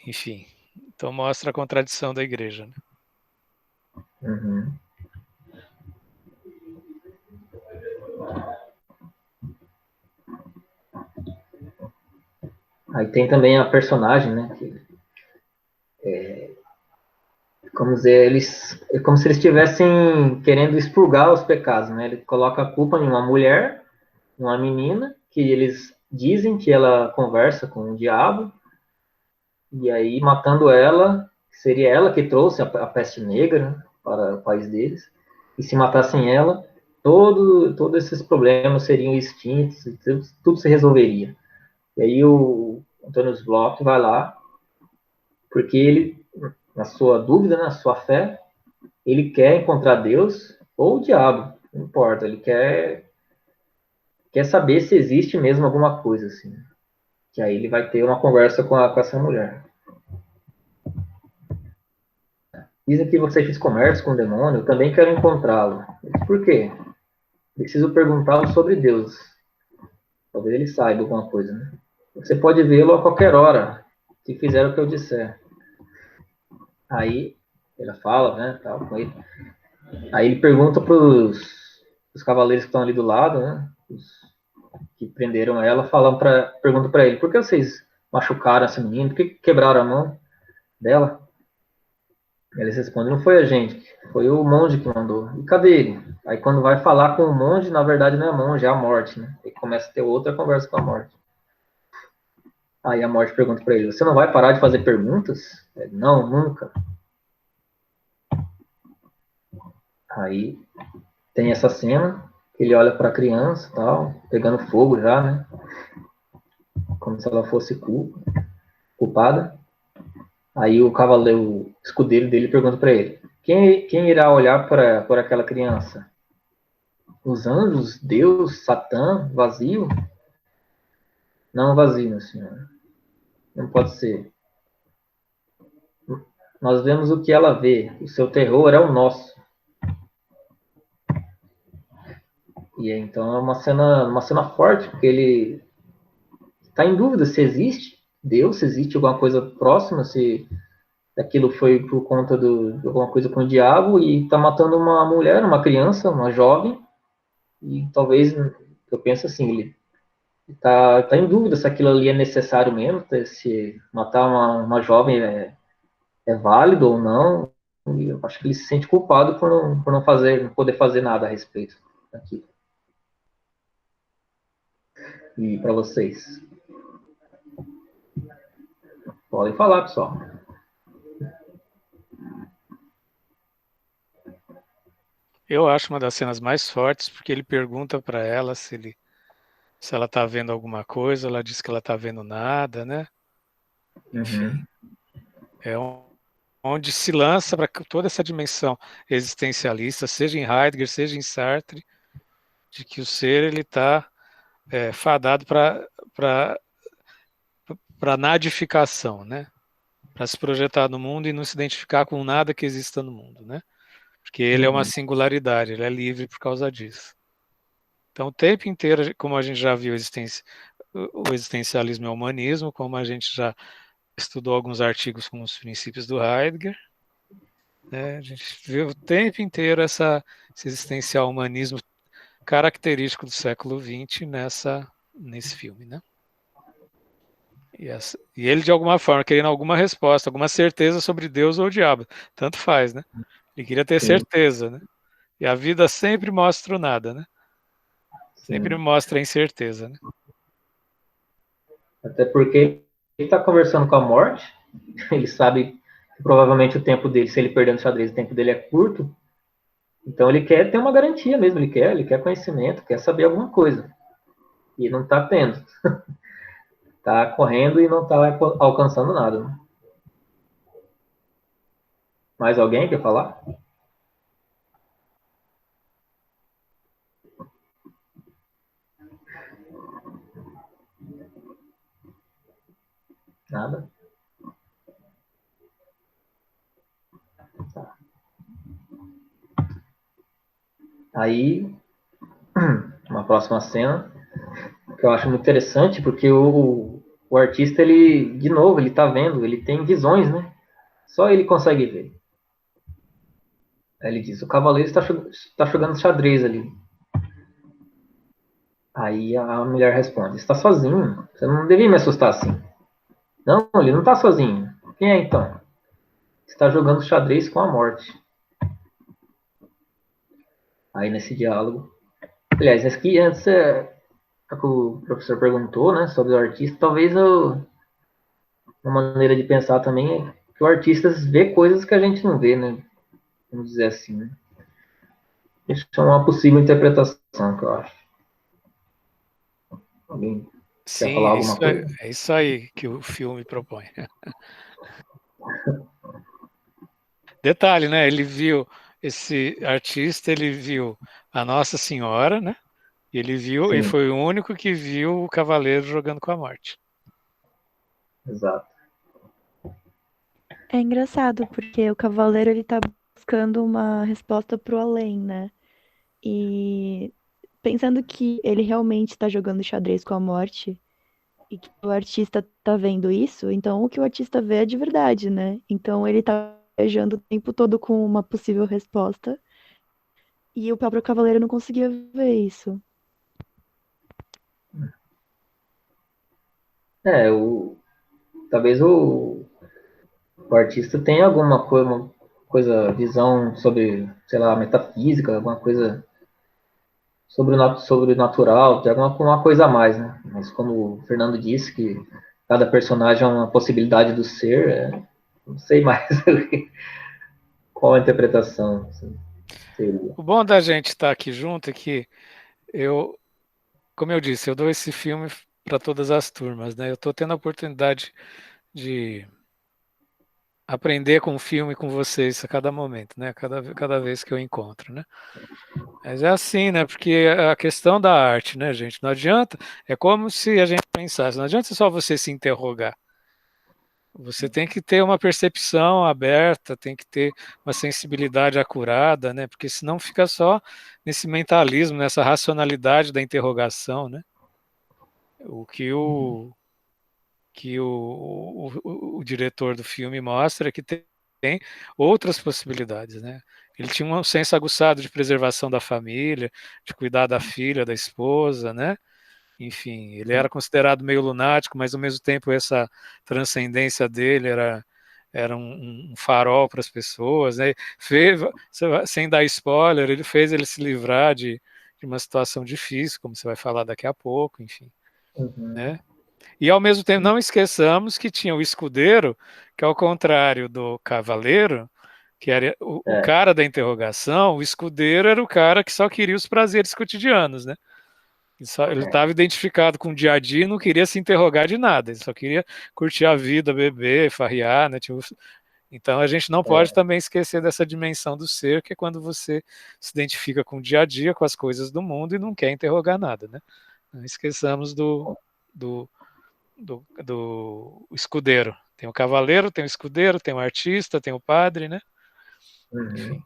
Enfim, então mostra a contradição da igreja, né? Uhum. Aí tem também a personagem, né? Como dizer, é como se eles estivessem querendo expurgar os pecados, né? Ele coloca a culpa em uma mulher, uma menina, que eles dizem que ela conversa com o diabo, e aí matando ela, seria ela que trouxe a peste negra para o país deles, e se matassem ela, todos esses problemas seriam extintos, tudo se resolveria. E aí o Antônio Bloch vai lá, porque ele, na sua dúvida, na sua fé, ele quer encontrar Deus ou o diabo, não importa, ele quer saber se existe mesmo alguma coisa assim. Que aí ele vai ter uma conversa com essa mulher. Dizem que você fez comércio com o demônio, eu também quero encontrá-lo. Por quê? Preciso perguntá-lo sobre Deus. Talvez ele saiba alguma coisa, né? Você pode vê-lo a qualquer hora, se fizer o que eu disser. Aí ela fala, né, tal, com ele. Aí ele pergunta para os cavaleiros que estão ali do lado, né, os que prenderam ela, pergunta para ele: por que vocês machucaram essa menina? Por que quebraram a mão dela? Eles respondem: não foi a gente, foi o monge que mandou. E cadê ele? Aí quando vai falar com o monge, na verdade não é monge, é a morte, né? E começa a ter outra conversa com a morte. Aí a morte pergunta para ele: você não vai parar de fazer perguntas? Ele: não, nunca. Aí tem essa cena, ele olha para a criança, tal, pegando fogo já, né? Como se ela fosse culpada. Aí o cavaleiro, o escudeiro dele, pergunta para ele: quem irá olhar por aquela criança? Os anjos, Deus, Satã, vazio? Não vazio, meu senhor. Não pode ser. Nós vemos o que ela vê. O seu terror é o nosso. E então é uma cena forte, porque ele está em dúvida se existe Deus, se existe alguma coisa próxima, se aquilo foi por conta de alguma coisa com o diabo, e está matando uma mulher, uma criança, uma jovem, e talvez, eu penso assim, ele tá em dúvida se aquilo ali é necessário mesmo, se matar uma jovem é válido ou não, e eu acho que ele se sente culpado por não poder fazer nada a respeito daquilo. E para vocês? Podem falar, pessoal. Eu acho uma das cenas mais fortes, porque ele pergunta para ela se ela está vendo alguma coisa, ela diz que ela está vendo nada, né? Enfim, é onde se lança para toda essa dimensão existencialista, seja em Heidegger, seja em Sartre, de que o ser ele está fadado para nadificação, né? Para se projetar no mundo e não se identificar com nada que exista no mundo, né? Porque ele é uma singularidade, ele é livre por causa disso. Então, o tempo inteiro, como a gente já viu, o existencialismo é o humanismo, como a gente já estudou alguns artigos com os princípios do Heidegger, né? A gente viu o tempo inteiro esse existencial humanismo característico do século XX nesse filme, né? E ele, de alguma forma, querendo alguma resposta, alguma certeza sobre Deus ou o diabo. Tanto faz, né? Ele queria ter Sim. certeza, né? E a vida sempre mostra o nada, né? Sempre Sim. mostra a incerteza, né? Até porque ele está conversando com a morte, ele sabe que provavelmente o tempo dele, se ele perder no xadrez, o tempo dele é curto, então ele quer ter uma garantia mesmo, ele quer conhecimento, quer saber alguma coisa. E não está tendo. Está correndo e não está alcançando nada. Né? Mais alguém quer falar? Nada? Tá. Aí, uma próxima cena, que eu acho muito interessante, porque o artista, ele, de novo, ele tá vendo, ele tem visões, né? Só ele consegue ver. Aí ele diz, o cavaleiro está jogando xadrez ali. Aí a mulher responde, está sozinho, você não devia me assustar assim. Não, ele não está sozinho. Quem é então? Está jogando xadrez com a morte. Aí nesse diálogo, aliás, esse aqui antes que o professor perguntou, né, sobre o artista, talvez uma maneira de pensar também é que o artista vê coisas que a gente não vê, né? Vamos dizer assim, né? Isso é uma possível interpretação que eu acho. Alguém quer Sim, falar alguma coisa? é isso aí que o filme propõe. Detalhe, né? Ele viu, esse artista, ele viu a Nossa Senhora, né? E ele viu, e Sim, foi o único que viu o cavaleiro jogando com a morte. exato. É engraçado, porque o cavaleiro ele tá buscando uma resposta pro além, né? E pensando que ele realmente tá jogando xadrez com a morte e que o artista tá vendo isso, então o que o artista vê é de verdade, né? Então ele tá viajando o tempo todo com uma possível resposta e o próprio cavaleiro não conseguia ver isso. É, talvez o artista tenha alguma coisa, uma coisa, visão sobre, sei lá, metafísica, alguma coisa sobrenatural, tem uma coisa a mais, né? Mas como o Fernando disse, que cada personagem é uma possibilidade do ser, não sei mais qual a interpretação seria. O bom da gente estar aqui junto é que eu, como eu disse, eu dou esse filme para todas as turmas, né? Eu estou tendo a oportunidade de aprender com o filme com vocês a cada momento, né? Cada vez que eu encontro, né? Mas é assim, né? Porque a questão da arte, né, gente? Não adianta, é como se a gente pensasse, não adianta só você se interrogar. Você tem que ter uma percepção aberta, tem que ter uma sensibilidade acurada, né? Porque senão fica só nesse mentalismo, nessa racionalidade da interrogação, né? O que o diretor do filme mostra é que tem outras possibilidades, né? Ele tinha um senso aguçado de preservação da família, de cuidar da filha, da esposa, né? Enfim, ele era considerado meio lunático, mas ao mesmo tempo essa transcendência dele era um farol para as pessoas, né? Sem dar spoiler, ele fez ele se livrar de uma situação difícil, como você vai falar daqui a pouco, enfim, Uhum. né? E ao mesmo tempo não esqueçamos que tinha o escudeiro, que ao contrário do cavaleiro, que era o cara da interrogação, o escudeiro era o cara que só queria os prazeres cotidianos, né? Ele estava identificado com o dia a dia e não queria se interrogar de nada, ele só queria curtir a vida, beber, farrear, né? Então a gente não pode também esquecer dessa dimensão do ser, que é quando você se identifica com o dia a dia, com as coisas do mundo e não quer interrogar nada, né? Não esqueçamos do, do escudeiro. Tem o cavaleiro, tem o escudeiro, tem o artista, tem o padre, né? Uhum. Enfim.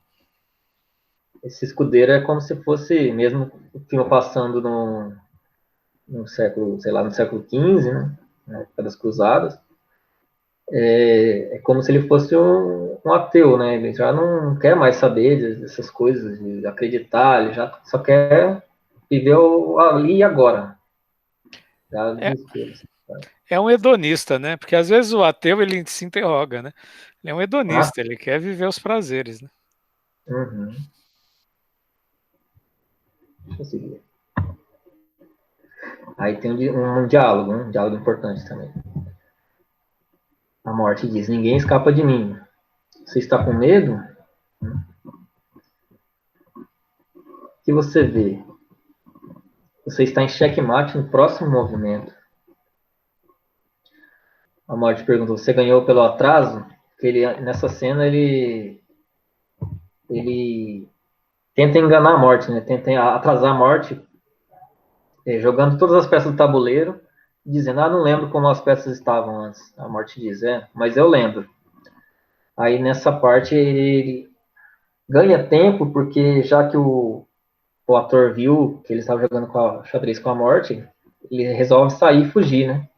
Esse escudeiro é como se fosse, mesmo o filme passando no século, sei lá, no século XV, né? Na época das cruzadas, é como se ele fosse um ateu, né? Ele já não quer mais saber dessas coisas, de acreditar, ele já só quer viver ali e agora. Já É, desespero. É um hedonista, né? Porque às vezes o ateu ele se interroga, né? Ele é um Ah, hedonista, ele quer viver os prazeres, né? uhum. Deixa eu seguir. Aí tem um diálogo, né? Um diálogo importante também. A morte diz: ninguém escapa de mim. Você está com medo? O que você vê? Você está em xeque-mate no próximo movimento. A morte perguntou: você ganhou pelo atraso? Porque nessa cena ele tenta enganar a morte, né? Tenta atrasar a morte, jogando todas as peças do tabuleiro, dizendo: não lembro como as peças estavam antes. A morte diz: mas eu lembro. Aí nessa parte ele ganha tempo, porque já que o ator viu que ele estava jogando com a xadrez com a morte, ele resolve sair e fugir, né?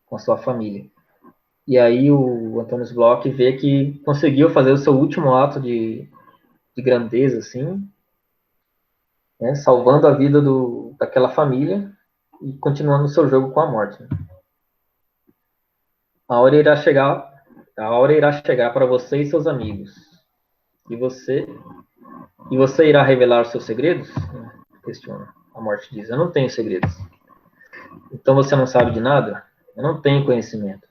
Com a sua família. E aí o Antônio Bloch vê que conseguiu fazer o seu último ato de grandeza, assim, né? Salvando a vida daquela família e continuando o seu jogo com a morte. Né? A hora irá chegar, a hora irá chegar para você e seus amigos. E você irá revelar os seus segredos? Questiona. A morte diz: eu não tenho segredos. Então você não sabe de nada? Eu não tenho conhecimento.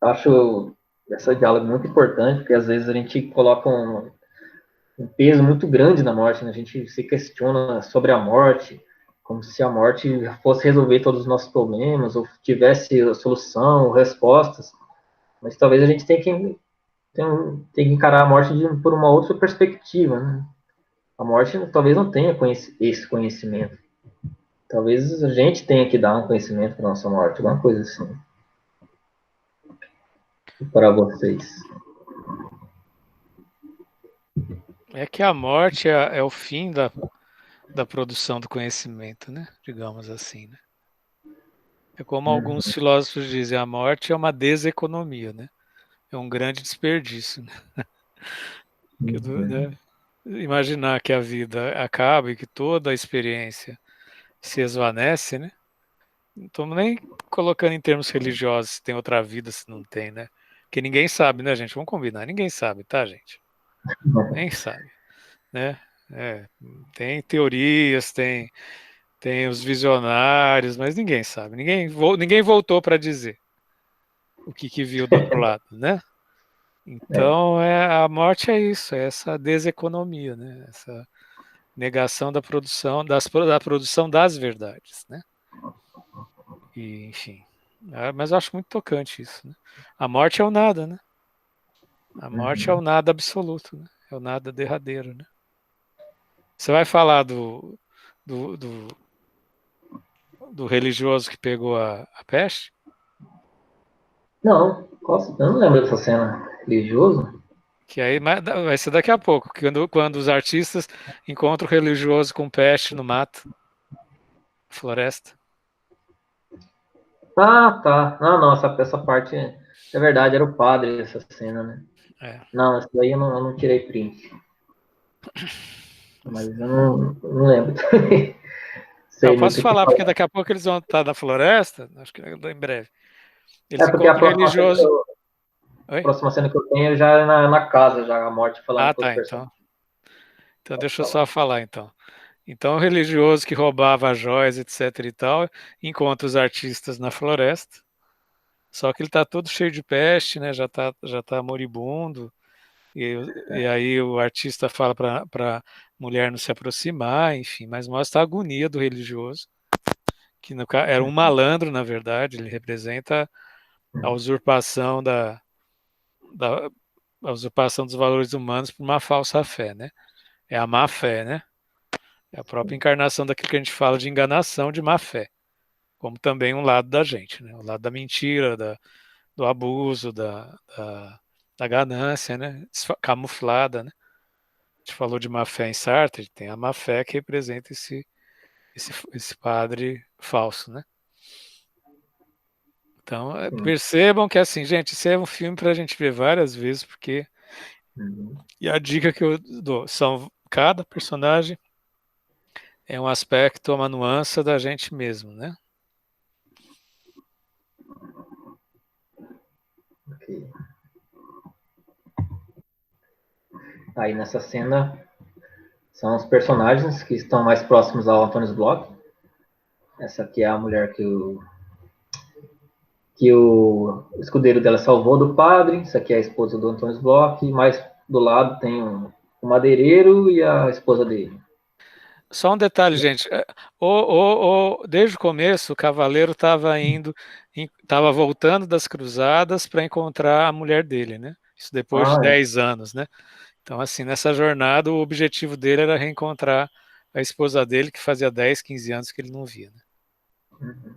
Acho esse diálogo muito importante, porque às vezes a gente coloca um peso muito grande na morte, né? A gente se questiona sobre a morte, como se a morte fosse resolver todos os nossos problemas, ou tivesse a solução, ou respostas. Mas talvez a gente tenha que encarar a morte por uma outra perspectiva, né? A morte talvez não tenha esse conhecimento. Talvez a gente tenha que dar um conhecimento para nossa morte, alguma coisa assim. Para vocês. É que a morte é o fim da produção do conhecimento, né? Digamos assim, né? É como alguns filósofos dizem, a morte é uma deseconomia, né? É um grande desperdício, né? Né? Imaginar que a vida acaba e que toda a experiência se esvanece, né? Não estamos nem colocando em termos religiosos se tem outra vida, se não tem, né? Porque ninguém sabe, né, gente? Vamos combinar, ninguém sabe, tá, gente? Nem sabe, né? Tem teorias, tem os visionários, mas ninguém sabe. Ninguém voltou para dizer o que viu do outro lado, né? Então, a morte é isso, é essa deseconomia, né? Essa negação da produção da produção das verdades, né? E, enfim, mas eu acho muito tocante isso, né? A morte é o nada, né? A morte é o nada absoluto, né? É o nada derradeiro, né? Você vai falar do, do, do religioso que pegou a peste? Não, eu não lembro dessa cena. Religioso? Que aí vai ser daqui a pouco, quando os artistas encontram o religioso com peste no mato, floresta. Ah, tá. Não, essa parte é verdade, era o padre essa cena, né? É. Não, essa daí eu não tirei print. Mas eu não lembro. Eu Sei posso muito o que falar, porque falar. daqui a pouco eles vão estar na floresta, acho que em breve. Eles É porque encontram o religioso. a Oi? próxima cena que eu tenho já é na casa, já a morte falando Ah, com os tá, personagens. então Pode deixa eu falar. só falar então. Então o religioso que roubava joias, etc e tal, encontra os artistas na floresta. Só que ele está todo cheio de peste, né? Já tá moribundo. E aí o artista fala para a mulher não se aproximar, enfim, mas mostra a agonia do religioso, que era um malandro, na verdade, ele representa a usurpação da a usurpação dos valores humanos por uma falsa fé, né? É a má fé, né? É a própria encarnação daquilo que a gente fala de enganação, de má fé, como também um lado da gente, né? O lado da mentira, do abuso, da ganância, né? Camuflada, né? A gente falou de má fé em Sartre, tem a má fé que representa esse padre falso, né? Então, percebam que assim, gente, isso é um filme para a gente ver várias vezes, porque e a dica que eu dou são cada personagem é um aspecto, uma nuance da gente mesmo, né? Ok. Aí nessa cena são os personagens que estão mais próximos ao Antônio Bloch. Essa aqui é a mulher que o escudeiro dela salvou do padre. Essa aqui é a esposa do Antônio Bloch. E mais do lado tem o madeireiro e a esposa dele. Só um detalhe, gente. Desde o começo, o cavaleiro estava estava voltando das cruzadas para encontrar a mulher dele, né? Isso depois de 10 anos, né? Então, assim, nessa jornada, o objetivo dele era reencontrar a esposa dele, que fazia 10, 15 anos que ele não via, né? Uhum.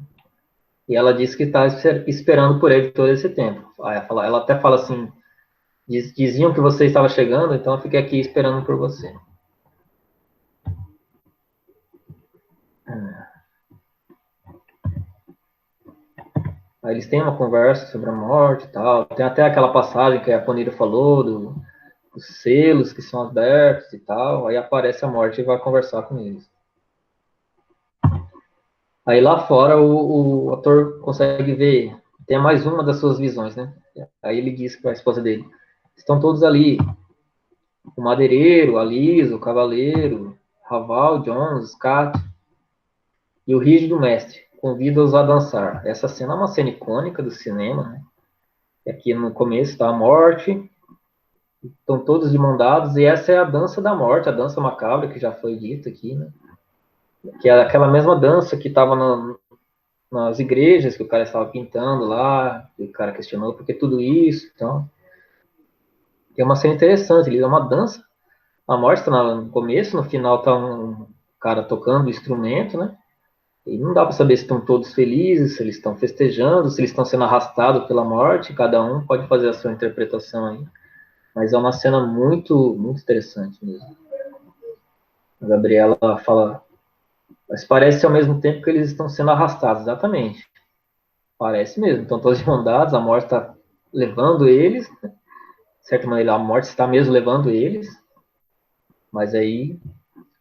E ela disse que está esperando por ele todo esse tempo. Ela até fala assim, diziam que você estava chegando, então eu fiquei aqui esperando por você. Aí eles têm uma conversa sobre a morte e tal. Tem até aquela passagem que a Ponira falou, dos selos que são abertos e tal. Aí aparece a morte e vai conversar com eles. Aí lá fora o ator consegue ver, tem mais uma das suas visões, né? Aí ele diz para a esposa dele, estão todos ali, o madeireiro, a Lisa, o cavaleiro, Raval, Jones, Scott e o rígido mestre, convida-os a dançar. Essa cena é uma cena icônica do cinema, né? E aqui no começo está a morte, estão todos de mão dadas, e essa é a dança da morte, a dança macabra, que já foi dita aqui, né? Que é aquela mesma dança que estava nas igrejas que o cara estava pintando lá, e o cara questionou por que tudo isso, então é uma cena interessante, ele é uma dança, a morte está no começo, no final está um cara tocando o instrumento, né, e não dá para saber se estão todos felizes, se eles estão festejando, se eles estão sendo arrastados pela morte, cada um pode fazer a sua interpretação aí, mas é uma cena muito, muito interessante mesmo. A Gabriela fala, mas parece ao mesmo tempo que eles estão sendo arrastados, exatamente. Parece mesmo, estão todos de mão dadas, a morte está levando eles, né? De certa maneira a morte está mesmo levando eles, mas aí,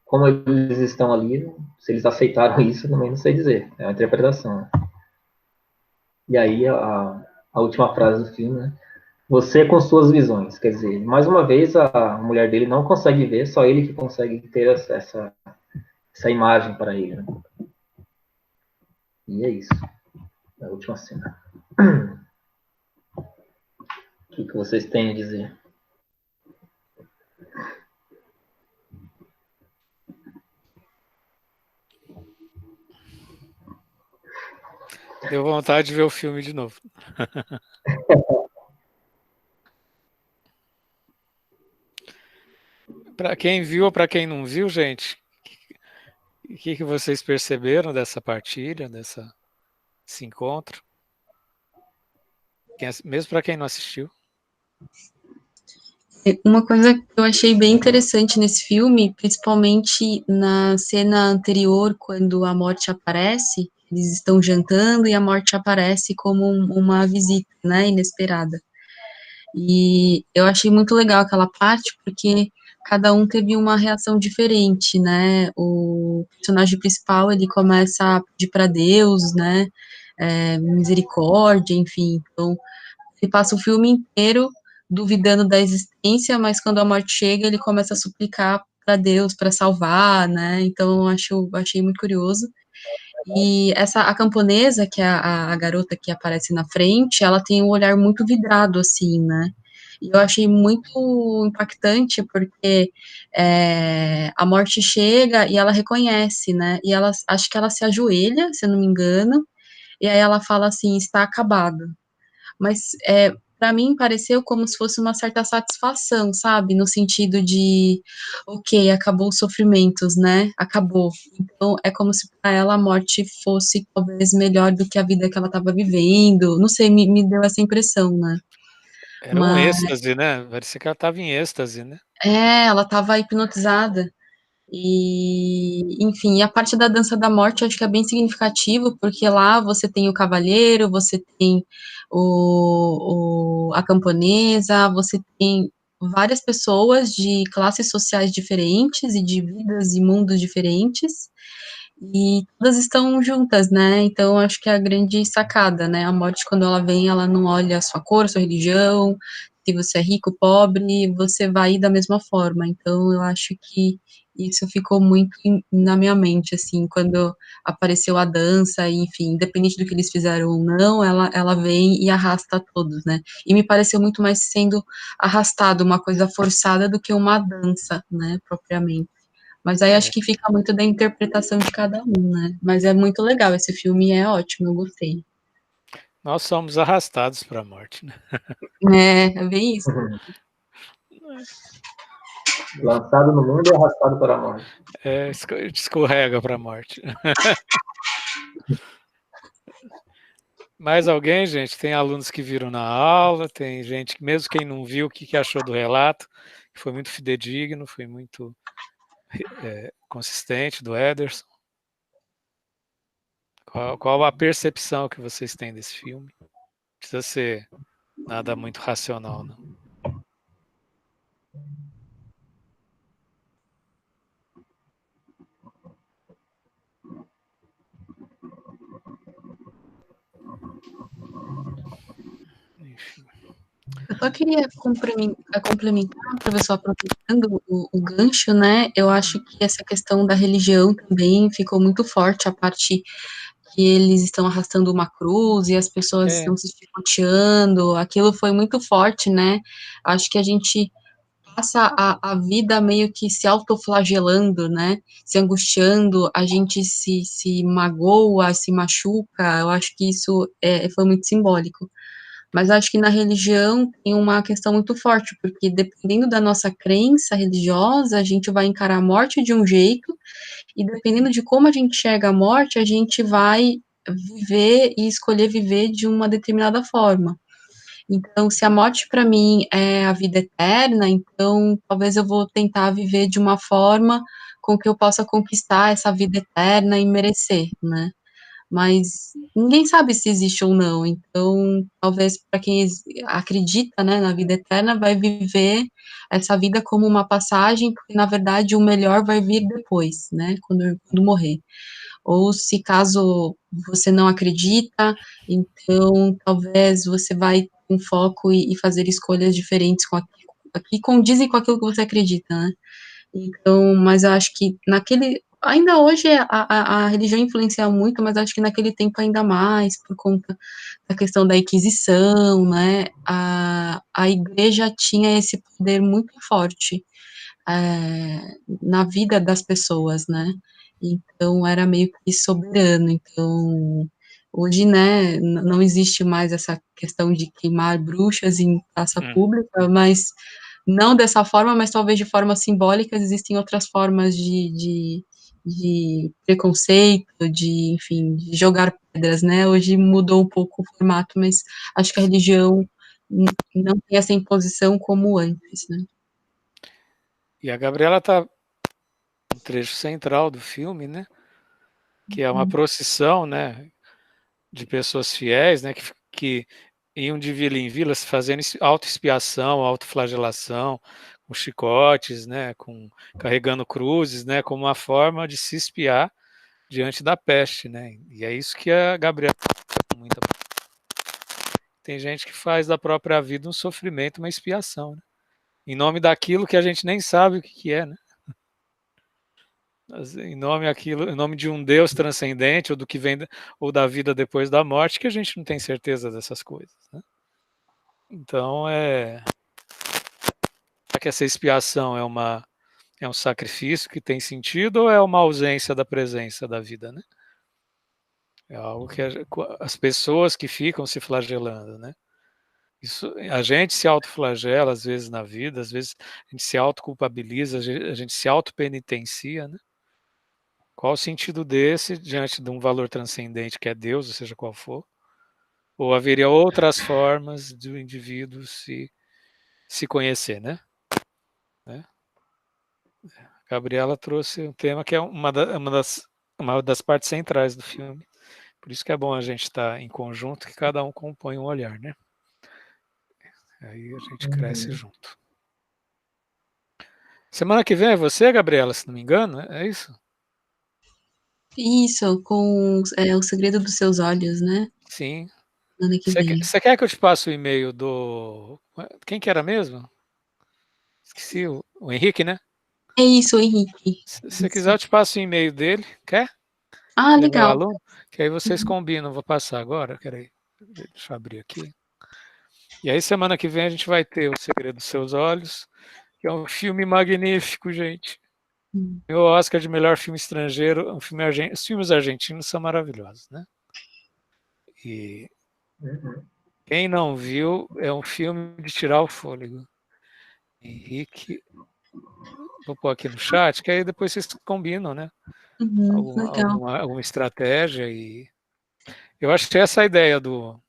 como eles estão ali, se eles aceitaram isso, também não sei dizer, é uma interpretação. E aí a última frase do filme, né? Você com suas visões, quer dizer, mais uma vez a mulher dele não consegue ver, só ele que consegue ter essa imagem para ele. Né? E é isso, a última cena. O que vocês têm a dizer? Deu vontade de ver o filme de novo. Para quem viu ou para quem não viu, gente, o que vocês perceberam dessa partilha, desse encontro? Mesmo para quem não assistiu. Uma coisa que eu achei bem interessante nesse filme, principalmente na cena anterior, quando a morte aparece, eles estão jantando e a morte aparece como uma visita, né, inesperada. E eu achei muito legal aquela parte, porque cada um teve uma reação diferente, né? O personagem principal, ele começa a pedir para Deus, né? Misericórdia, enfim. Então, ele passa o filme inteiro duvidando da existência, mas quando a morte chega, ele começa a suplicar para Deus para salvar, né? Então, achei muito curioso. E a camponesa, que é a garota que aparece na frente, ela tem um olhar muito vidrado, assim, né? E eu achei muito impactante, porque a morte chega e ela reconhece, né? E ela, acho que ela se ajoelha, se eu não me engano, e aí ela fala assim, está acabado. Mas para mim pareceu como se fosse uma certa satisfação, sabe? No sentido de, ok, acabou os sofrimentos, né? Acabou. Então é como se para ela a morte fosse talvez melhor do que a vida que ela estava vivendo. Não sei, me deu essa impressão, né? Era um êxtase, né? Parecia que ela estava em êxtase, né? Ela estava hipnotizada. E, enfim, a parte da dança da morte eu acho que é bem significativo, porque lá você tem o cavaleiro, você tem a camponesa, você tem várias pessoas de classes sociais diferentes e de vidas e mundos diferentes, e todas estão juntas, né? Então, acho que é a grande sacada, né? A morte, quando ela vem, ela não olha a sua cor, a sua religião, se você é rico, pobre, você vai ir da mesma forma. Então, eu acho que isso ficou muito na minha mente, assim, quando apareceu a dança, e, enfim, independente do que eles fizeram ou não, ela vem e arrasta todos, né? E me pareceu muito mais sendo arrastado, uma coisa forçada, do que uma dança, né, propriamente. Mas aí acho que fica muito da interpretação de cada um, né? Mas é muito legal, esse filme é ótimo, eu gostei. Nós somos arrastados para a morte, né? É bem isso. Lançado no mundo e arrastado para a morte. Escorrega para a morte. Mais alguém, gente? Tem alunos que viram na aula, tem gente que, mesmo quem não viu, o que achou do relato, que foi muito fidedigno, foi muito consistente do Ederson. Qual a percepção que vocês têm desse filme? Não precisa ser nada muito racional, não. Enfim. Eu só queria complementar, professor, aproveitando o gancho, né? Eu acho que essa questão da religião também ficou muito forte, a parte que eles estão arrastando uma cruz e as pessoas estão se chicoteando, aquilo foi muito forte, né? Acho que a gente passa a vida meio que se autoflagelando, né? Se angustiando, a gente se magoa, se machuca. Eu acho que isso foi muito simbólico. Mas acho que na religião tem uma questão muito forte, porque dependendo da nossa crença religiosa, a gente vai encarar a morte de um jeito, e dependendo de como a gente chega à morte, a gente vai viver e escolher viver de uma determinada forma. Então, se a morte para mim é a vida eterna, então talvez eu vou tentar viver de uma forma com que eu possa conquistar essa vida eterna e merecer, né? Mas ninguém sabe se existe ou não. Então, talvez para quem acredita, né, na vida eterna, vai viver essa vida como uma passagem, porque na verdade o melhor vai vir depois, né, quando morrer. Ou se caso você não acredita, então talvez você vai com foco e fazer escolhas diferentes que condizem com aquilo que você acredita, né? Então, mas eu acho que ainda hoje a religião influencia muito, mas acho que naquele tempo ainda mais, por conta da questão da Inquisição, né? A igreja tinha esse poder muito forte na vida das pessoas, né? Então era meio que soberano. Então hoje, né, não existe mais essa questão de queimar bruxas em praça pública, mas não dessa forma, mas talvez de forma simbólica. Existem outras formas de preconceito, enfim, de jogar pedras, né? Hoje mudou um pouco o formato, mas acho que a religião não tem essa imposição como antes, né? E a Gabriela está no trecho central do filme, né? Que é uma procissão, né? De pessoas fiéis, né? Que iam de vila em vila fazendo autoexpiação, autoflagelação, com chicotes, né? Carregando cruzes, né? Como uma forma de se expiar diante da peste, né? E é isso que a Gabriela muita. Tem gente que faz da própria vida um sofrimento, uma expiação, né? Em nome daquilo que a gente nem sabe o que é, né? Em nome de um Deus transcendente, ou do que vem, ou da vida depois da morte, que a gente não tem certeza dessas coisas, né? Então, será que essa expiação é um sacrifício que tem sentido, ou é uma ausência da presença da vida, né? É algo que as pessoas que ficam se flagelando, né? Isso, a gente se autoflagela às vezes na vida, às vezes a gente se autoculpabiliza, a gente se autopenitencia, né? Qual o sentido desse diante de um valor transcendente que é Deus, ou seja qual for? Ou haveria outras formas do indivíduo se conhecer, né? Gabriela trouxe um tema que é uma das partes centrais do filme. Por isso que é bom a gente estar em conjunto, que cada um compõe um olhar, né? Aí a gente cresce junto. Semana que vem é você, Gabriela, se não me engano, é isso? Isso, com O Segredo dos Seus Olhos, né? Sim. Ano que vem. Você quer que eu te passe o e-mail do... Quem que era mesmo? Esqueci, o Henrique, né? É isso, Henrique. Se você Isso. quiser, eu te passo o e-mail dele. Quer? Ah, Ele é meu legal. aluno. Que aí vocês combinam. Vou passar agora. Peraí. Deixa eu abrir aqui. E aí, semana que vem, a gente vai ter O Segredo dos Seus Olhos, que é um filme magnífico, gente. Hum. O Oscar de melhor filme estrangeiro. Os filmes argentinos são maravilhosos, né? E Uhum. quem não viu, é um filme de tirar o fôlego. Henrique, vou pôr aqui no chat, que aí depois vocês combinam, né? Legal. Alguma estratégia. E eu acho que essa é a ideia do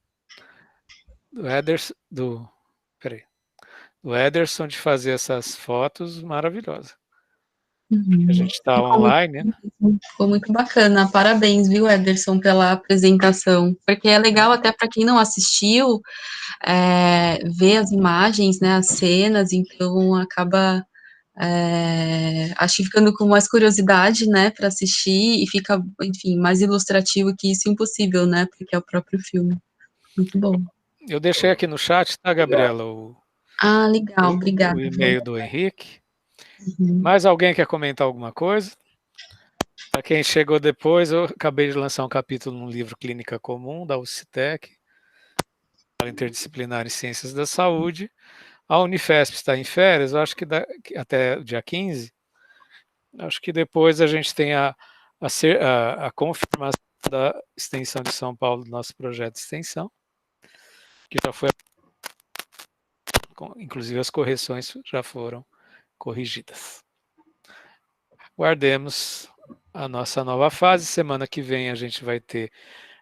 Ederson, peraí, do Ederson, de fazer essas fotos maravilhosas. A gente está online, né? Ficou muito bacana. Parabéns, viu, Ederson, pela apresentação. Porque é legal até para quem não assistiu, ver as imagens, né, as cenas, então acaba, acho que ficando com mais curiosidade, né, para assistir, e fica, enfim, mais ilustrativo que isso, impossível, né, porque é o próprio filme. Muito bom. Eu deixei aqui no chat, tá, Gabriela, Ah, legal, o obrigada. e-mail do Henrique. Uhum. Mais alguém quer comentar alguma coisa? Para quem chegou depois, eu acabei de lançar um capítulo no livro Clínica Comum, da UCTEC, Interdisciplinar em Ciências da Saúde. A Unifesp está em férias, eu acho que até o dia 15. Acho que depois a gente tem a confirmação da extensão de São Paulo do nosso projeto de extensão, que já foi, inclusive as correções já foram corrigidas. Guardemos a nossa nova fase. Semana que vem a gente vai ter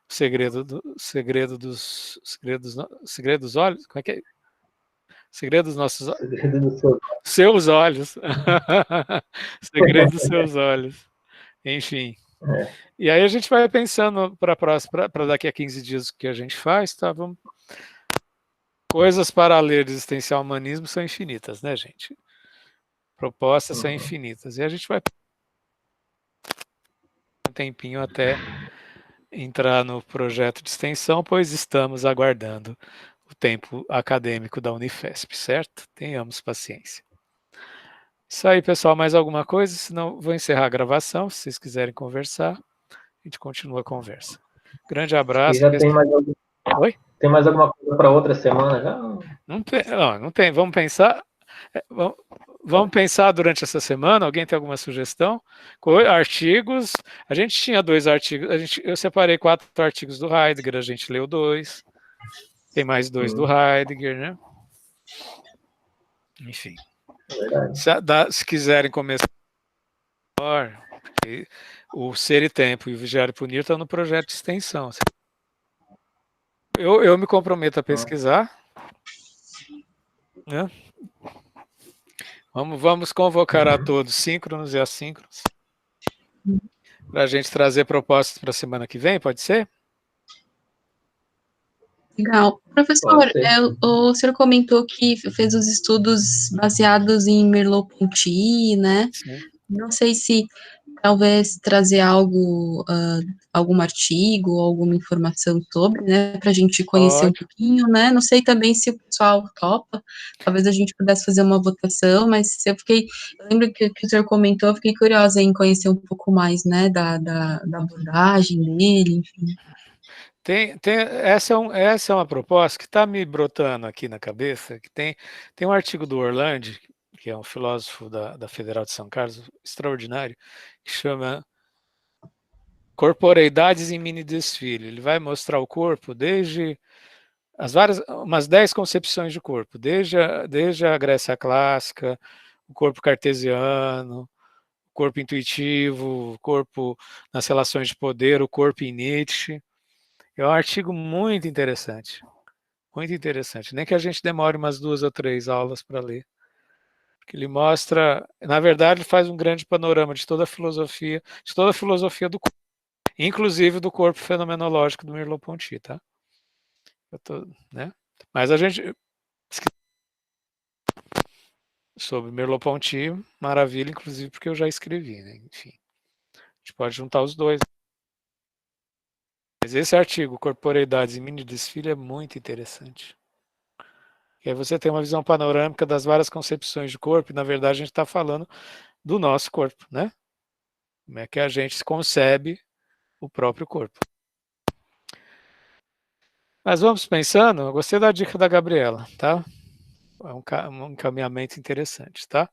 o segredo dos olhos. Como é que é? Segredo dos nossos olhos. Segredo do seu... Seus olhos. Segredo dos seus olhos. Enfim. É. E aí a gente vai pensando para daqui a 15 dias o que a gente faz, tá? Coisas para ler de existencial humanismo são infinitas, né, gente? Propostas são infinitas. E a gente vai um tempinho até entrar no projeto de extensão, pois estamos aguardando o tempo acadêmico da Unifesp, certo? Tenhamos paciência. Isso aí, pessoal. Mais alguma coisa? Senão vou encerrar a gravação. Se vocês quiserem conversar, a gente continua a conversa. Grande abraço. E já tem mais algum... Oi? Tem mais alguma coisa para outra semana já? Não tem. Vamos pensar. Vamos pensar durante essa semana. Alguém tem alguma sugestão? Artigos. A gente tinha 2 artigos. Eu separei 4 artigos do Heidegger. A gente leu 2. Tem mais 2 do Heidegger, né? Enfim. Se quiserem começar, o Ser e Tempo e o Vigiar e Punir estão no projeto de extensão. Eu me comprometo a pesquisar. Né? Vamos convocar a todos, síncronos e assíncronos, para a gente trazer propostas para a semana que vem, pode ser? Legal. Professor, o senhor comentou que fez os estudos baseados em Merleau-Ponty, né? Sim. Não sei se talvez trazer algum artigo, alguma informação sobre, né, para a gente conhecer um pouquinho, né? Não sei também se o pessoal topa, talvez a gente pudesse fazer uma votação, mas eu lembro que o senhor comentou, eu fiquei curiosa em conhecer um pouco mais, né, da abordagem dele, enfim. Essa é uma proposta que está me brotando aqui na cabeça, que tem um artigo do Orlandi, que é um filósofo da Federal de São Carlos, extraordinário, que chama Corporeidades em Mini Desfile. Ele vai mostrar o corpo desde umas 10 concepções de corpo, desde a Grécia clássica, o corpo cartesiano, o corpo intuitivo, o corpo nas relações de poder, o corpo em Nietzsche. É um artigo muito interessante. Muito interessante. Nem que a gente demore umas 2 ou 3 aulas para ler. Porque ele mostra, na verdade, ele faz um grande panorama de toda a filosofia do corpo, inclusive do corpo fenomenológico do Merleau-Ponty, tá? Né? Mas a gente sobre Merleau-Ponty, maravilha, inclusive porque eu já escrevi, né? Enfim, a gente pode juntar os dois. Mas esse artigo, Corporeidades e Mini Desfile, é muito interessante. E aí você tem uma visão panorâmica das várias concepções de corpo, e na verdade a gente está falando do nosso corpo, né? Como é que a gente concebe o próprio corpo. Mas vamos pensando, eu gostei da dica da Gabriela, tá? É um encaminhamento interessante, tá?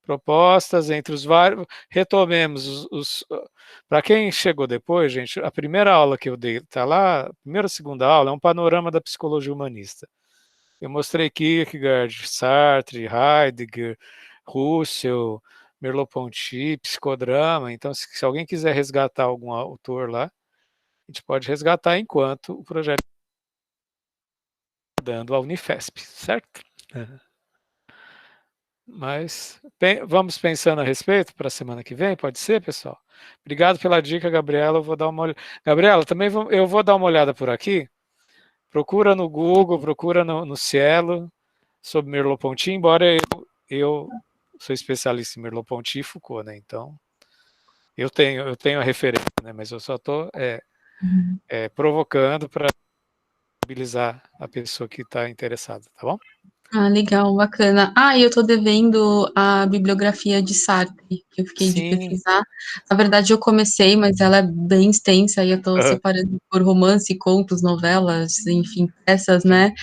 Propostas entre os vários. Retomemos para quem chegou depois, gente, a primeira aula que eu dei, tá lá, a primeira, segunda aula é um panorama da psicologia humanista. Eu mostrei Kierkegaard, Sartre, Heidegger, Russell, Merleau-Ponty, psicodrama. Então, se alguém quiser resgatar algum autor lá, a gente pode resgatar enquanto o projeto está dando a Unifesp, certo? Mas vamos pensando a respeito para a semana que vem, pode ser, pessoal? Obrigado pela dica, Gabriela. Eu vou dar uma olhada. Gabriela, também eu vou dar uma olhada por aqui. Procura no Google, procura no Cielo sobre Merleau-Ponty, embora eu sou especialista em Merleau-Ponty e Foucault, né? Então, eu tenho a referência, né? Mas eu só estou provocando para mobilizar a pessoa que está interessada, tá bom? Ah, legal, bacana. Ah, e eu tô devendo a bibliografia de Sartre, que eu fiquei de Sim. pesquisar. Na verdade, eu comecei, mas ela é bem extensa e eu tô separando por romance, contos, novelas, enfim, peças, né?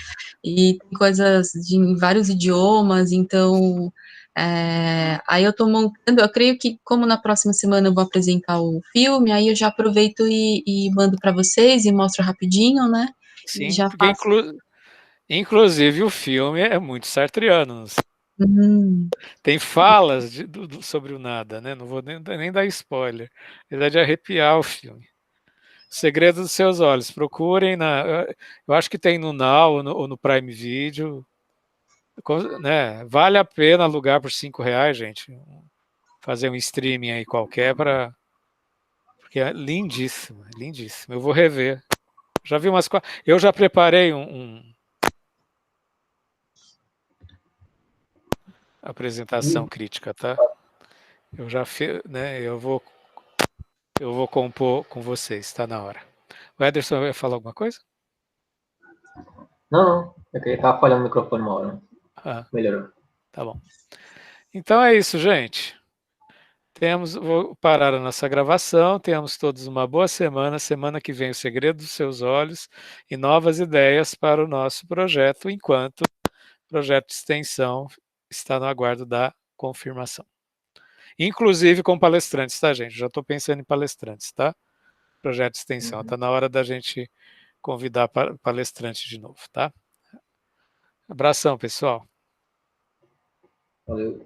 E tem coisas em vários idiomas, então aí eu tô montando, eu creio que como na próxima semana eu vou apresentar o filme, aí eu já aproveito e mando para vocês e mostro rapidinho, né? Sim, E já porque faço. inclusive o filme é muito sartreano. Tem falas sobre o nada, né? Não vou nem dar spoiler. Na verdade, é arrepiar o filme. Segredo dos Seus Olhos. Procurem eu acho que tem no Now ou no Prime Video. Né? Vale a pena alugar por R$5, gente. Fazer um streaming aí qualquer porque é lindíssimo, lindíssimo. Eu vou rever. Já vi umas coisas. Eu já preparei apresentação crítica, tá? Eu já fiz, né? Eu vou compor com vocês, está na hora. O Ederson vai falar alguma coisa? Não. É que ele tava falhando o microfone uma hora. Melhorou. Tá bom. Então é isso, gente. Vou parar a nossa gravação. Tenhamos todos uma boa semana. Semana que vem, o Segredo dos Seus Olhos e novas ideias para o nosso projeto, enquanto o projeto de extensão está no aguardo da confirmação. Inclusive com palestrantes, tá, gente? Já estou pensando em palestrantes, tá? Projeto de extensão. Está na hora da gente convidar palestrante de novo, tá? Abração, pessoal. Valeu.